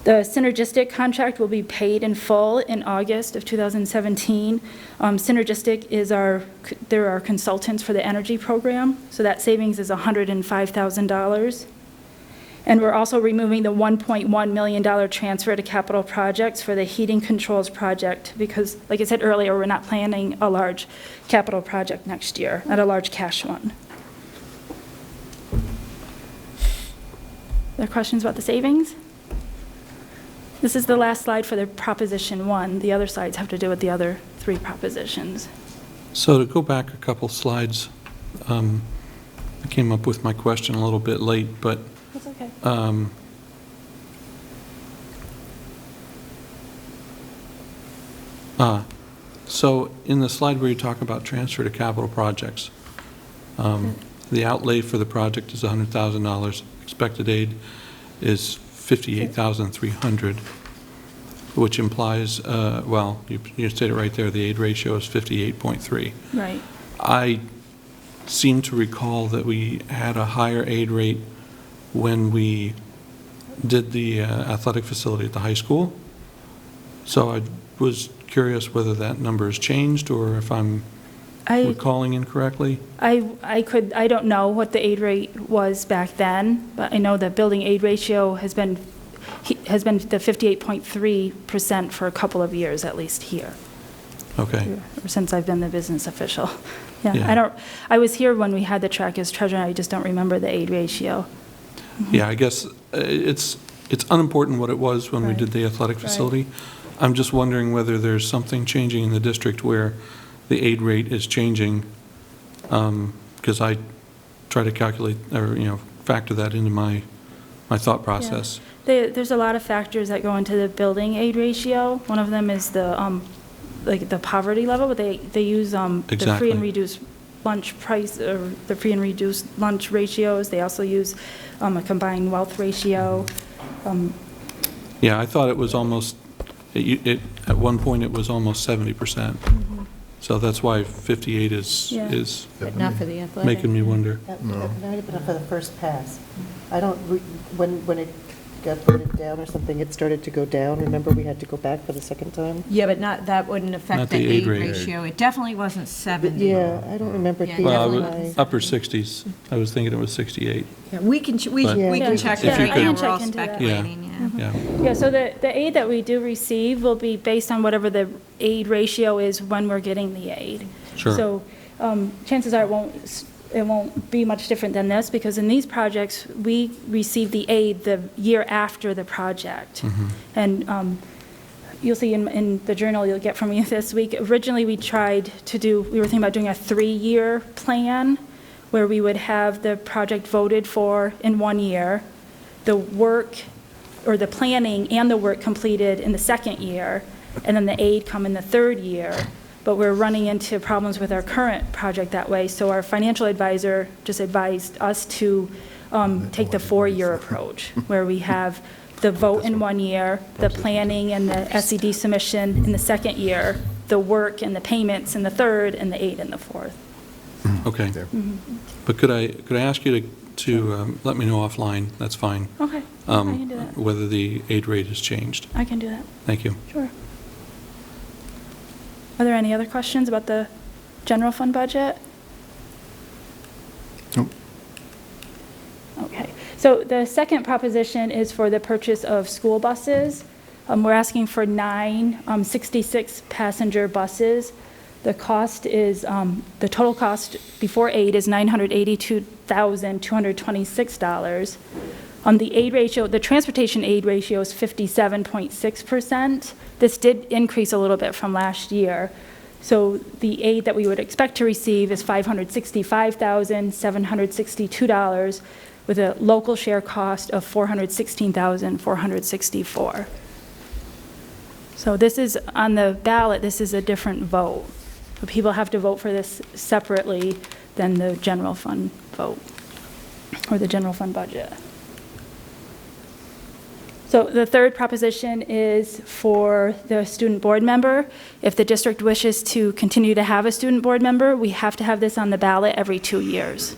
I: The synergistic contract will be paid in full in August of 2017. Synergistic is they're our consultants for the energy program, so that savings is $105,000. And we're also removing the $1.1 million transfer to capital projects for the heating controls project because, like I said earlier, we're not planning a large capital project next year, not a large cash one. There are questions about the savings? This is the last slide for the Proposition 1. The other slides have to do with the other 3 propositions.
J: So to go back a couple slides, I came up with my question a little bit late, but
I: That's okay.
J: So in the slide where you talk about transfer to capital projects, the outlay for the project is $100,000. Expected aid is $58,300. which implies, well, you stated right there, the aid ratio is 58.3.
I: Right.
J: I seem to recall that we had a higher aid rate when we did the athletic facility at the high school. So I was curious whether that number has changed or if I'm recalling incorrectly.
I: I don't know what the aid rate was back then, but I know the building aid ratio has been the 58.3% for a couple of years at least here.
J: Okay.
I: Or since I've been the business official. Yeah,
J: Yeah.
I: I was here when we had the track as treasurer, I just don't remember the aid ratio.
J: Yeah, I guess it's unimportant what it was when we
I: Right.
J: did the athletic
I: Right.
J: facility. I'm just wondering whether there's something changing in the district where the aid rate is changing, because I try to calculate, or, factor that into my thought process.
I: There's a lot of factors that go into the building aid ratio. One of them is the poverty level, but they use the free
J: Exactly.
I: and reduced lunch price, or the free and reduced lunch ratios. They also use a combined wealth ratio.
J: Yeah, I thought it was almost, at one point, it was almost 70%. So that's why 58
I: Yeah.
J: is
E: But not for the athletic.
J: making me wonder.
C: That might have been for the first pass. I don't, when it got voted down or something, it started to go down. Remember, we had to go back for the second time?
E: Yeah, but that wouldn't
J: Not
E: affect
J: the
E: the
J: aid
E: aid
J: rate.
E: ratio. It definitely wasn't 70.
C: Yeah, I don't remember it
E: Yeah,
C: being
J: Well,
C: high.
J: upper 60s. I was thinking it was 68.
E: Yeah, we can
J: But-
E: we
C: Yeah.
E: can check
J: If you
E: that right
J: could-
E: now.
J: I
E: We're
I: can
E: all
I: check into that.
E: speculating, yeah.
J: Yeah.
I: Yeah, so the aid that we do receive will be based on whatever the aid ratio is when we're getting the aid.
J: Sure.
I: So chances are it won't be much different than this, because in these projects, we receive the aid the year after the project. And you'll see in the journal you'll get from me this week, originally we were thinking about doing a 3-year plan, where we would have the project voted for in 1 year, the work, or the planning and the work completed in the 2nd year, and then the aid come in the 3rd year. But we're running into problems with our current project that way, so our financial advisor just advised us to take the 4-year approach, where we have the vote in 1 year, the planning and the SED submission in the 2nd year, the work and the payments in the 3rd, and the aid in the 4th.
J: Okay. But could I ask you to let me know offline? That's fine.
I: Okay, I can do that.
J: Whether the aid rate has changed.
I: I can do that,
J: Thank you.
I: sure. Are there any other questions about the general fund budget?
A: Nope.
I: Okay, so the second proposition is for the purchase of school buses. We're asking for 9 66-passenger buses. The cost is, the total cost before aid is $982,226. The aid ratio, the transportation aid ratio is 57.6%. This did increase a little bit from last year. So the aid that we would expect to receive is $565,762, with a local share cost of $416,464. So this is, on the ballot, this is a different vote. But people have to vote for this separately than the general fund vote, or the general fund budget. So the third proposition is for the student board member. If the district wishes to continue to have a student board member, we have to have this on the ballot every 2 years.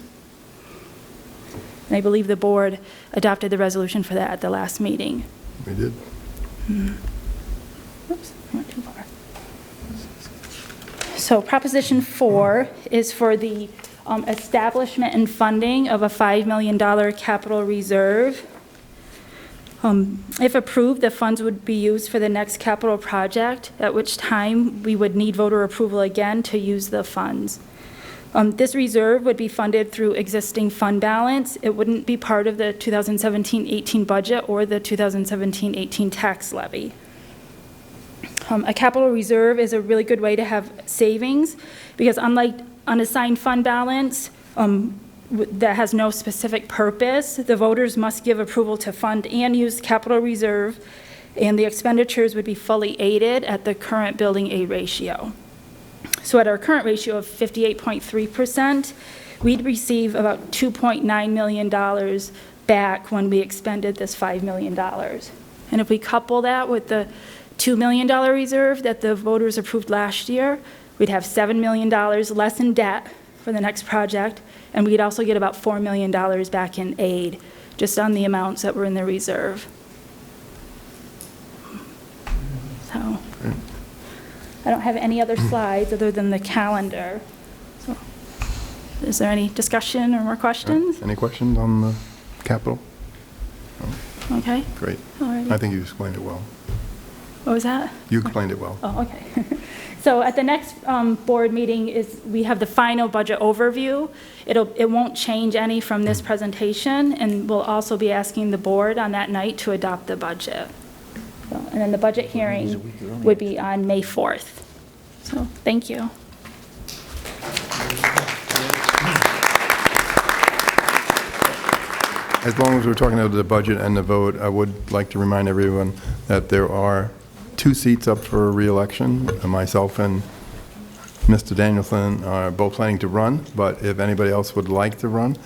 I: And I believe the board adopted the resolution for that at the last meeting.
A: We did.
I: Oops, I went too far. So Proposition 4 is for the establishment and funding of a $5 million capital reserve. If approved, the funds would be used for the next capital project, at which time we would need voter approval again to use the funds. This reserve would be funded through existing fund balance. It wouldn't be part of the 2017-18 budget or the 2017-18 tax levy. A capital reserve is a really good way to have savings, because unlike unassigned fund balance, that has no specific purpose, the voters must give approval to fund and use capital reserve, and the expenditures would be fully aided at the current building aid ratio. So at our current ratio of 58.3%, we'd receive about $2.9 million back when we expended this $5 million. And if we couple that with the $2 million reserve that the voters approved last year. We'd have $7 million less in debt for the next project, and we'd also get about $4 million back in aid, just on the amounts that were in the reserve. So, I don't have any other slides other than the calendar. So, is there any discussion or more questions?
A: Any questions on the capital?
I: Okay.
A: Great.
I: All right.
A: I think you explained it well.
I: What was that?
A: You explained it well.
I: Oh, okay. So at the next board meeting we have the final budget overview. It won't change any from this presentation, and we'll also be asking the board on that night to adopt the budget. So, and then the budget hearing would be on May 4th. So, thank you.
A: As long as we're talking about the budget and the vote, I would like to remind everyone that there are 2 seats up for re-election. Myself and Mr. Danielson are both planning to run, but if anybody else would like to run,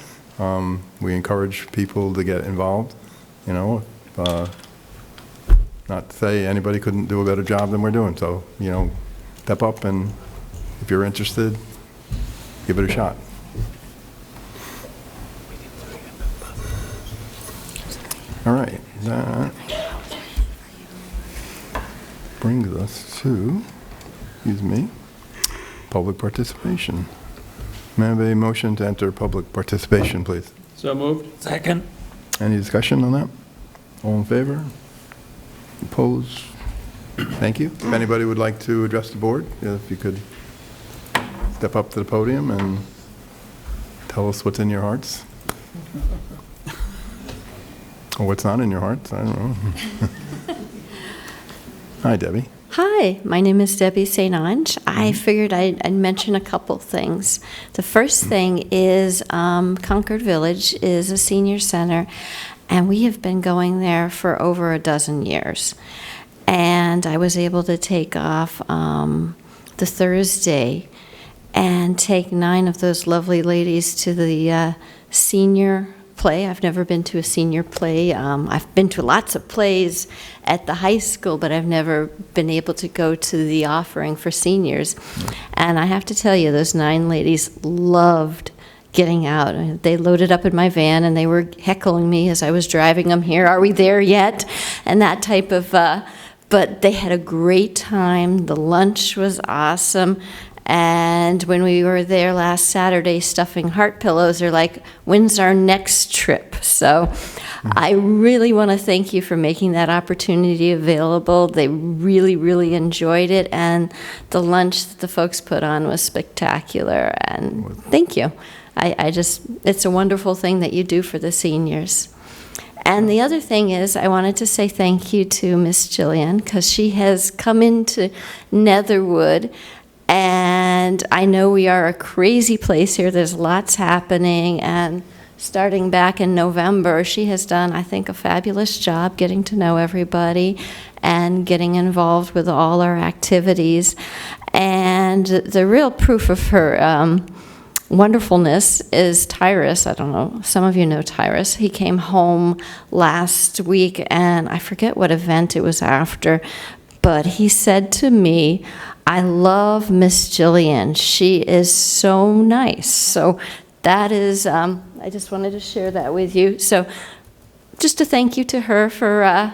A: we encourage people to get involved. You know, not to say anybody couldn't do a better job than we're doing. So, you know, step up, and if you're interested, give it a shot. All right, that brings us to, public participation. May I have a motion to enter public participation, please?
J: So moved.
B: Second.
A: Any discussion on that? All in favor? Opposed? Thank you. If anybody would like to address the board, if you could step up to the podium and tell us what's in your hearts. Or what's not in your hearts, I don't know. Hi, Debbie.
K: Hi, my name is Debbie St. Ange. I figured I'd mention a couple things. The first thing is Concord Village is a senior center, and we have been going there for over a dozen years. And I was able to take off the Thursday and take 9 of those lovely ladies to the senior play. I've never been to a senior play. I've been to lots of plays at the high school, but I've never been able to go to the offering for seniors. And I have to tell you, those 9 ladies loved getting out. They loaded up in my van, and they were heckling me as I was driving them here. Are we there yet? And that type of, but they had a great time. The lunch was awesome. And when we were there last Saturday stuffing heart pillows, they're like, when's our next trip? So I really want to thank you for making that opportunity available. They really, really enjoyed it. And the lunch that the folks put on was spectacular. And thank you. It's a wonderful thing that you do for the seniors. And the other thing is, I wanted to say thank you to Miss Jillian, because she has come into Netherwood. And I know we are a crazy place here. There's lots happening. And starting back in November, she has done, I think, a fabulous job getting to know everybody and getting involved with all our activities. And the real proof of her wonderfulness is Tyrus. I don't know, some of you know Tyrus. He came home last week, and I forget what event it was after, but he said to me, I love Miss Jillian. She is so nice. So that is, I just wanted to share that with you. So just a thank you to her for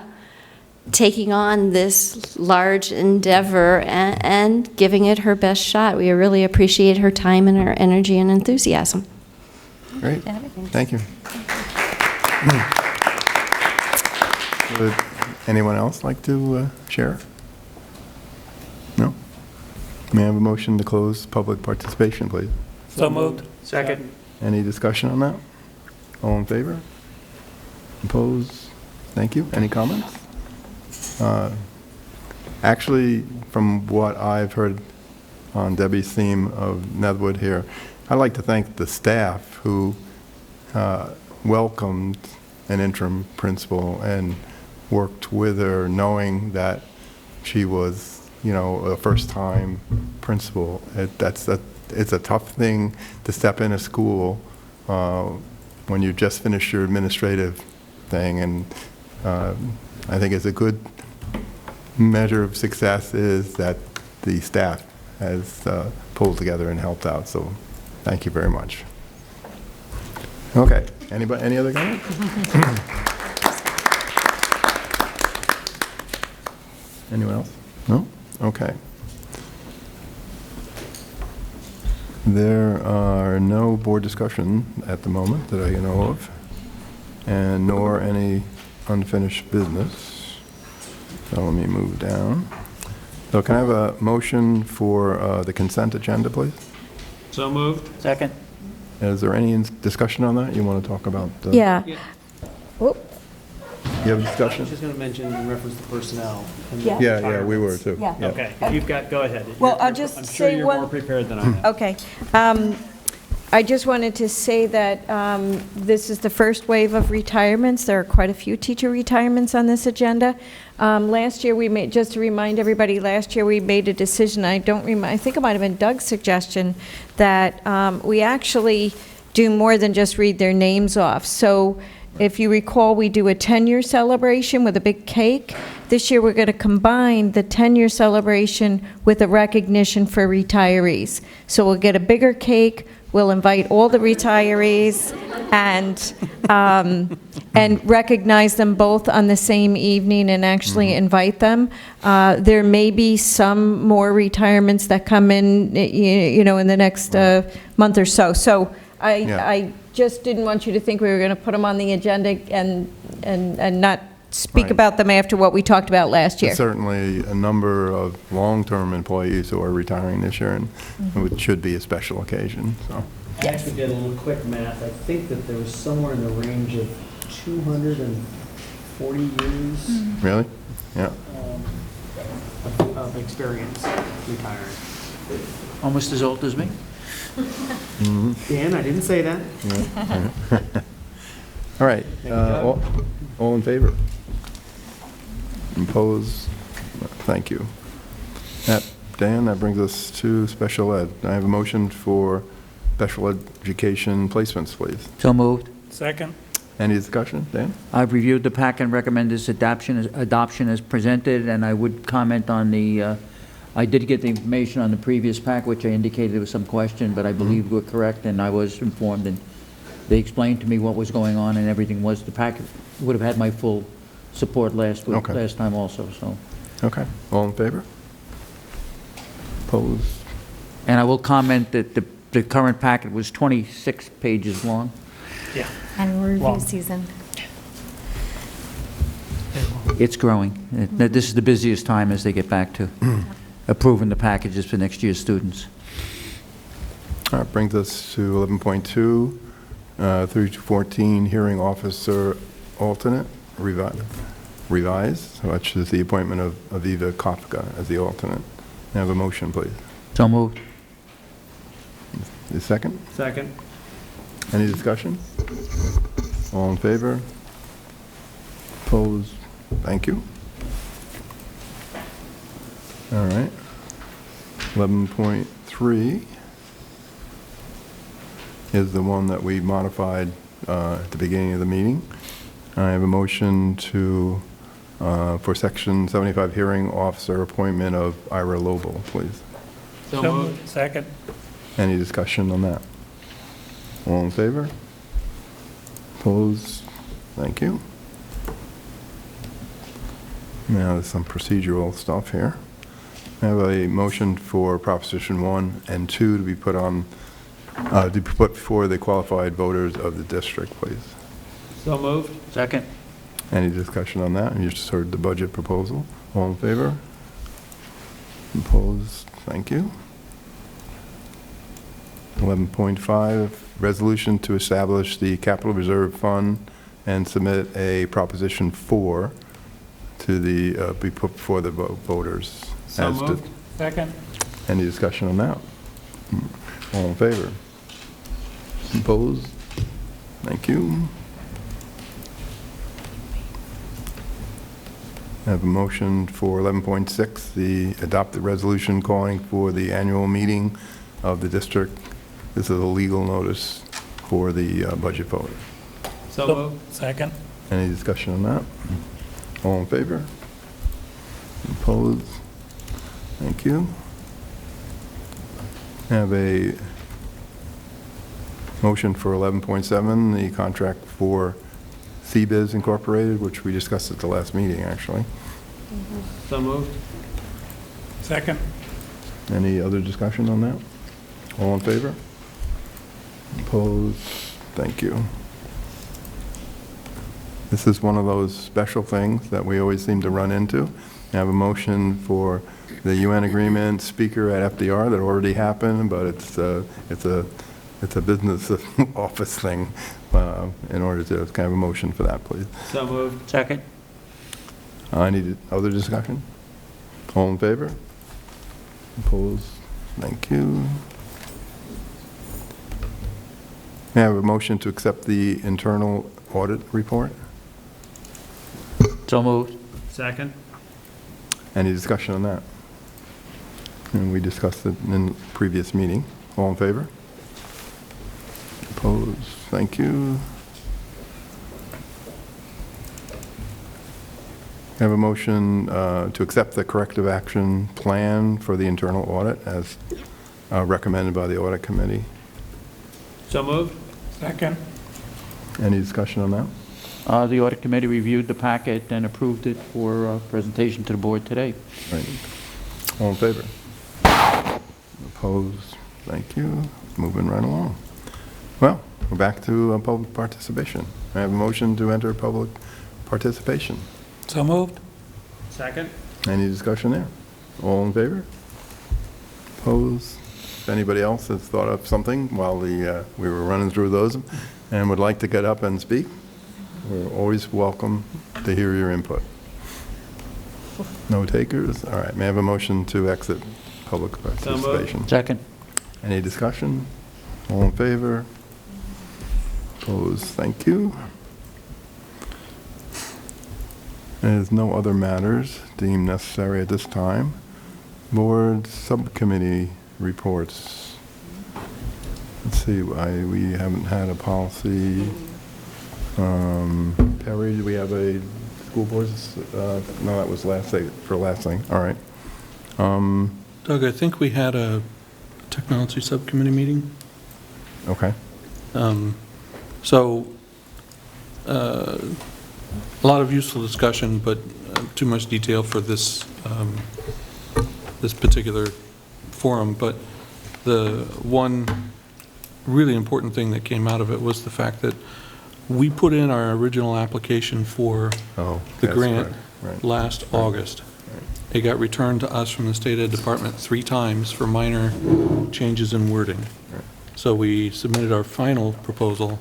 K: taking on this large endeavor and giving it her best shot. We really appreciate her time and her energy and enthusiasm.
A: Great. Thank you. Would anyone else like to share? No? May I have a motion to close public participation, please?
B: So moved.
J: Second.
A: Any discussion on that? All in favor? Opposed? Thank you. Any comments? Actually, from what I've heard on Debbie's theme of Netherwood here, I'd like to thank the staff who welcomed an interim principal and worked with her, knowing that she was, you know, a first-time principal. It's a tough thing to step in a school when you just finished your administrative thing, and I think it's a good measure of success is that the staff has pulled together and helped out, so thank you very much. Okay, anybody, any other comments? Anyone else? No? Okay. There are no board discussion at the moment that I know of, and nor any unfinished business. So let me move down. So can I have a motion for the consent agenda, please?
J: So moved.
L: Second.
A: Is there any discussion on that? You want to talk about?
E: Yeah. Whoop.
A: You have a discussion?
L: Just going to mention in reference to personnel. and
E: Yeah.
A: Yeah, we were too.
E: Yeah.
L: Okay, if you've got, go ahead.
E: Well,
L: You're-
E: I'll just
L: I'm sure
E: say
L: you're
E: one-
L: more prepared than I am.
E: Okay. I just wanted to say that this is the first wave of retirements. There are quite a few teacher retirements on this agenda. Last year, we made, just to remind everybody, last year we made a decision, I think it might have been Doug's suggestion, that we actually do more than just read their names off. So if you recall, we do a 10-year celebration with a big cake. This year, we're going to combine the 10-year celebration with a recognition for retirees. So we'll get a bigger cake, we'll invite all the retirees, and recognize them both on the same evening and actually invite them. There may be some more retirements that come in, you know, in the next month or so. So I just didn't want you to think we were going to put them on the agenda and not speak
A: Right.
E: about them after what we talked about last year.
A: Certainly a number of long-term employees who are retiring this year, and it should be a special occasion, so.
L: I actually did a little quick math. I think that there was somewhere in the range of 240 years
A: Really? Yeah.
L: of experience retiring. Almost as old as me. Dan, I didn't say that.
A: All right,
L: There you go.
A: all in favor? Opposed? Thank you. Dan, that brings us to special ed. I have a motion for special education placements, please.
M: So moved.
B: Second?
A: Any discussion? Dan?
M: I've reviewed the pack and recommend its adoption as presented, and I would comment on the, I did get the information on the previous pack, which I indicated there was some question, but I believe we're correct, and I was informed, and they explained to me what was going on, and everything was, the pack would have had my full support last time also, so.
A: Okay, all in favor? Opposed?
M: And I will comment that the current packet was 26 pages long.
L: Yeah.
K: And review
L: Long.
K: season.
M: It's growing. This is the busiest time as they get back to approving the packages for next year's students.
A: All right, brings us to 11.2, 3 to 14, hearing officer alternate, revised, which is the appointment of Aviva Kafka as the alternate. May I have a motion, please?
M: So moved.
A: The second?
L: Second.
A: Any discussion? All in favor? Opposed? Thank you. All right. 11.3 is the one that we modified at the beginning of the meeting. I have a motion to, for Section 75 hearing officer appointment of Ira Lobel, please.
L: So moved.
B: Second?
A: Any discussion on that? All in favor? Opposed? Thank you. Now, there's some procedural stuff here. I have a motion for Proposition 1 and 2 to be put on, to be put before the qualified voters of the district, please.
L: So moved.
M: Second.
A: Any discussion on that? You just heard the budget proposal. All in favor? Opposed? Thank you. 11.5, resolution to establish the capital reserve fund and submit a Proposition 4 to the, be put before the voters.
L: So
A: as to-
L: moved.
B: Second?
A: Any discussion on that? All in favor? Opposed? Thank you. I have a motion for 11.6, the adopt the resolution calling for the annual meeting of the district. This is a legal notice for the budget vote.
L: So moved.
B: Second?
A: Any discussion on that? All in favor? Opposed? Thank you. Have a motion for 11.7, the contract for CBiz Incorporated, which we discussed at the last meeting, actually.
L: So moved.
B: Second.
A: Any other discussion on that? All in favor? Opposed? Thank you. This is one of those special things that we always seem to run into. I have a motion for the UN agreement speaker at FDR that already happened, but it's a business office thing. In order to kind of a motion for that, please.
L: So moved.
M: Second?
A: I need other discussion. All in favor? Opposed? Thank you. May I have a motion to accept the internal audit report?
M: So moved.
L: Second.
A: Any discussion on that? And we discussed it in the previous meeting. All in favor? Opposed? Thank you. I have a motion to accept the corrective action plan for the internal audit as recommended by the audit committee.
L: So moved.
B: Second.
A: Any discussion on that?
M: The audit committee reviewed the packet and approved it for presentation to the board today.
A: Right. All in favor? Opposed? Thank you. Moving right along. Well, we're back to public participation. I have a motion to enter public participation.
B: So moved.
L: Second.
A: Any discussion there? All in favor? Opposed? If anybody else has thought of something while we were running through those and would like to get up and speak, we're always welcome to hear your input. No takers? All right. May I have a motion to exit public participation?
M: Second.
A: Any discussion? All in favor? Opposed? Thank you. There's no other matters deemed necessary at this time. Board subcommittee reports. Let's see, we haven't had a policy. Perry, do we have a school boards? No, that was last thing. All right.
J: Doug, I think we had a technology subcommittee meeting.
A: Okay.
J: So, a lot of useful discussion, but too much detail for this this particular forum. But the one really important thing that came out of it was the fact that we put in our original application for the grant last August. It got returned to us from the State Ed Department 3 times for minor changes in wording. So we submitted our final proposal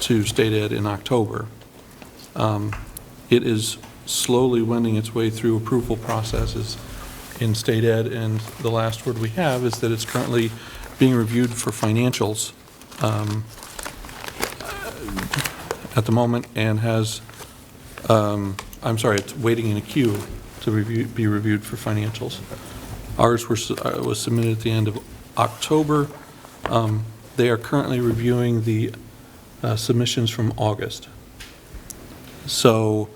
J: to State Ed in October. It is slowly wending its way through approval processes in State Ed, and the last word we have is that it's currently being reviewed for financials at the moment, and has, I'm sorry, it's waiting in a queue to be reviewed for financials. Ours was submitted at the end of October. They are currently reviewing the submissions from August. So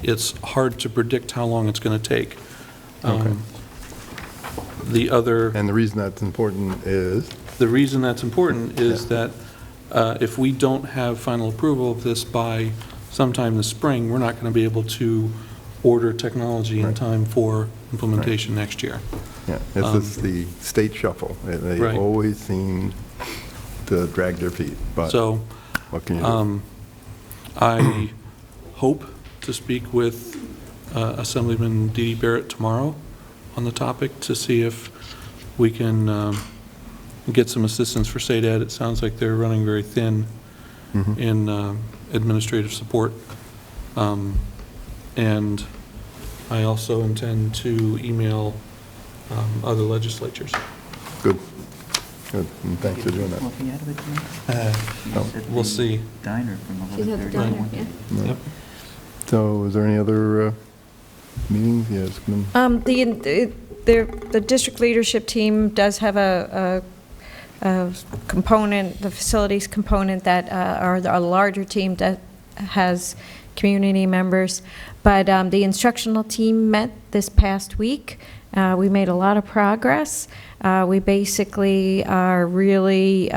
J: it's hard to predict how long it's going to take.
A: And the reason that's important is?
J: The reason that's important is that if we don't have final approval of this by sometime this spring, we're not going to be able to order technology in time for implementation next year.
A: Yeah, this is the state shuffle. They always seem to drag their feet, but
J: so,
A: what can you do?
J: I hope to speak with Assemblyman Dee Dee Barrett tomorrow on the topic to see if we can get some assistance for State Ed. It sounds like they're running very thin in administrative support. And I also intend to email other legislatures.
A: Good. Good. And thanks for doing that.
M: Coffee out of it tonight?
J: We'll see.
M: Diner from
K: She's at the
M: 11:30.
K: diner, yeah.
J: Yep.
A: So is there any other meetings? Yes, come in.
E: The district leadership team does have a component, the facilities component that, or a larger team that has community members. But the instructional team met this past week. We made a lot of progress. We basically are really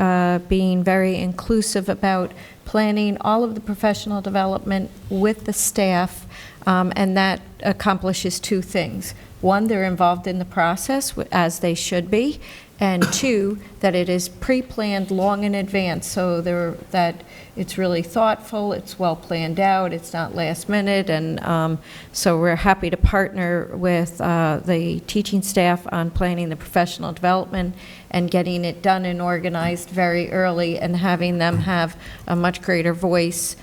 E: being very inclusive about planning all of the professional development with the staff, and that accomplishes two things. One, they're involved in the process, as they should be, and two, that it is pre-planned long in advance, so that it's really thoughtful, it's well planned out, it's not last minute, and so we're happy to partner with the teaching staff on planning the professional development and getting it done and organized very early, and having them have a much greater voice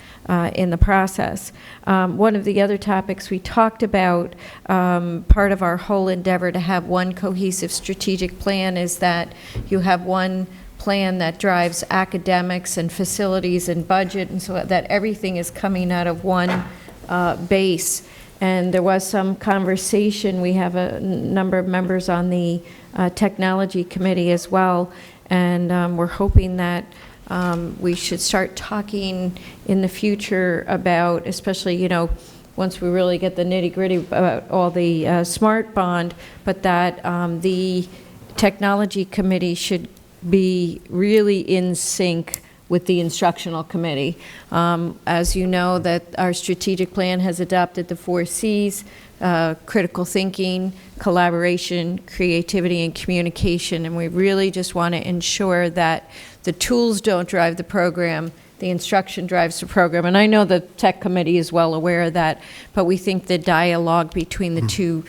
E: in the process. One of the other topics we talked about, part of our whole endeavor to have one cohesive strategic plan, is that you have one plan that drives academics and facilities and budget, and so that everything is coming out of one base. And there was some conversation. We have a number of members on the technology committee as well, and we're hoping that we should start talking in the future about, especially, once we really get the nitty-gritty about all the SMART bond, but that the technology committee should be really in sync with the instructional committee. As you know, that our strategic plan has adopted the 4 C's, critical thinking, collaboration, creativity, and communication, and we really just want to ensure that the tools don't drive the program, the instruction drives the program. And I know the tech committee is well aware of that, but we think the dialogue between the two,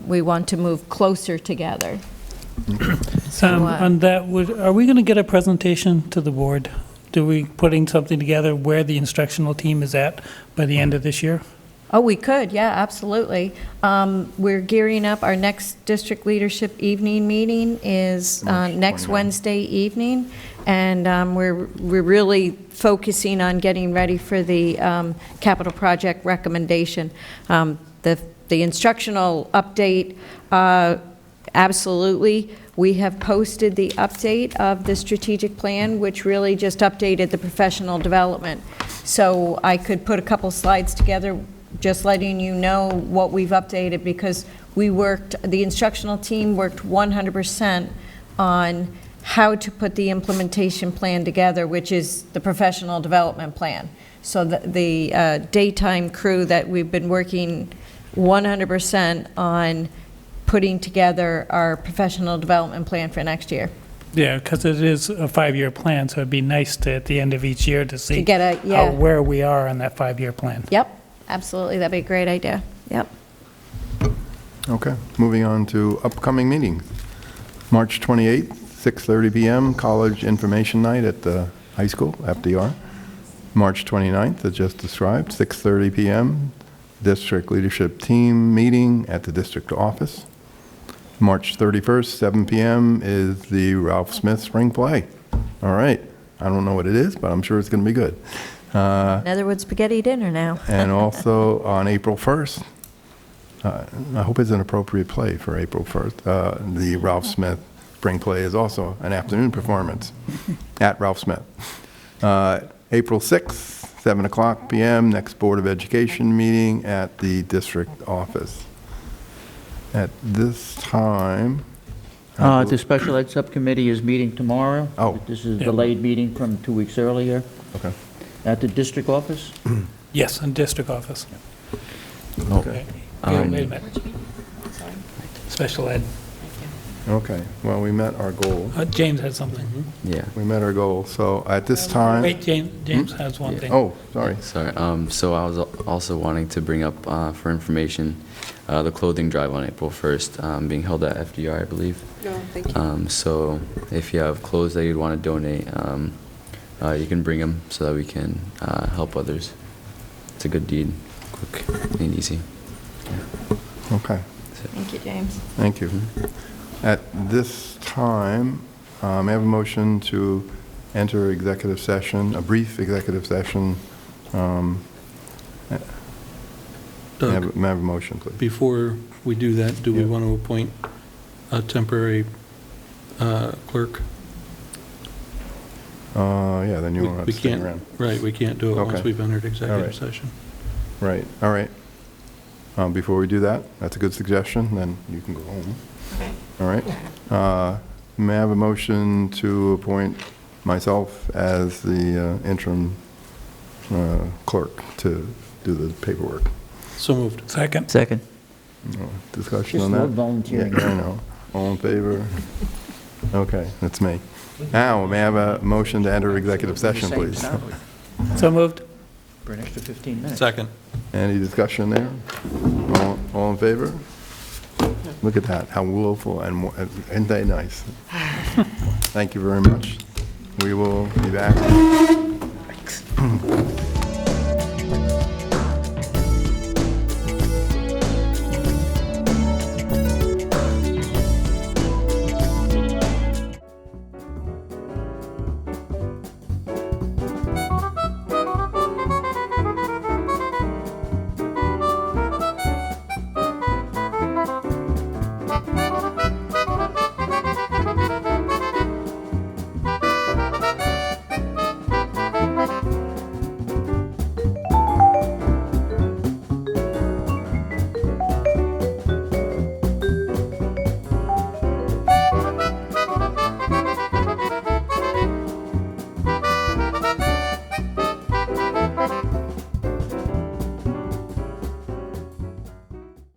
E: we want to move closer together.
B: On that, are we going to get a presentation to the board? Do we putting something together where the instructional team is at by the end of this year?
E: Oh, we could, yeah, absolutely. We're gearing up. Our next district leadership evening meeting is next
A: 29th. Wednesday
E: evening, and we're really focusing on getting ready for the capital project recommendation. The instructional update, absolutely. We have posted the update of the strategic plan, which really just updated the professional development. So I could put a couple slides together just letting you know what we've updated, because the instructional team worked 100% on how to put the implementation plan together, which is the professional development plan. So the daytime crew that we've been working 100% on putting together our professional development plan for next year.
B: Yeah, because it is a 5-year plan, so it'd be nice to, at the end of each year, to see
E: get
B: where we are on that 5-year plan.
E: Yep, absolutely, that'd be a great idea. Yep.
A: Okay, moving on to upcoming meetings. March 28th, 6:30 p.m., College Information Night at the high school, FDR. March 29th, as just described, 6:30 p.m., District Leadership Team meeting at the district office. March 31st, 7 p.m. is the Ralph Smith Spring Play. All right, I don't know what it is, but I'm sure it's going to be good.
E: Netherwood spaghetti dinner now.
A: And also on April 1st, I hope it's an appropriate play for April 1st, the Ralph Smith Spring Play is also an afternoon performance at Ralph Smith. April 6th, 7 o'clock p.m., next Board of Education meeting at the district office. At this time...
M: The Special Ed Subcommittee is meeting tomorrow.
A: Oh.
M: This is a delayed meeting from 2 weeks earlier.
A: Okay.
M: At the district office?
B: Yes, in district office.
A: Okay.
B: Wait a minute. Special ed.
A: Okay, well, we met our goal.
B: James has something.
D: Yeah.
A: We met our goal, so at this time...
B: Wait, James has one thing.
A: Oh, sorry.
D: Sorry. So I was also wanting to bring up for information the clothing drive on April 1st, being held at FDR, I believe.
C: No, thank you.
D: So if you have clothes that you'd want to donate, you can bring them so that we can help others. It's a good deed, quick and easy.
A: Okay,
E: Thank you, James.
A: thank you. At this time, may I have a motion to enter executive session, a brief executive session? May I
J: Doug,
A: have a motion, please?
J: before we do that, do we
A: Yeah.
J: want to appoint a temporary clerk?
A: Yeah, then you won't have
J: We
A: to stick
J: can't-
A: around.
J: Right, we can't do it once
A: Okay.
J: we've entered
A: All
J: executive
A: right.
J: session.
A: Right, all right. Before we do that, that's a good suggestion, then you can go home. All right. May I have a motion to appoint myself as the interim clerk to do the paperwork?
J: So moved.
B: Second.
M: Second.
A: No discussion
M: Just
A: on that?
M: love volunteering.
A: Yeah, I know. All in favor? Okay, that's me. Now, may I have a motion to enter executive session,
M: Same
A: please?
M: salary
B: So moved.
M: For an extra 15 minutes.
J: Second.
A: Any discussion there? All in favor? Look at that, how willful, and isn't they nice? Thank you very much. We will be back.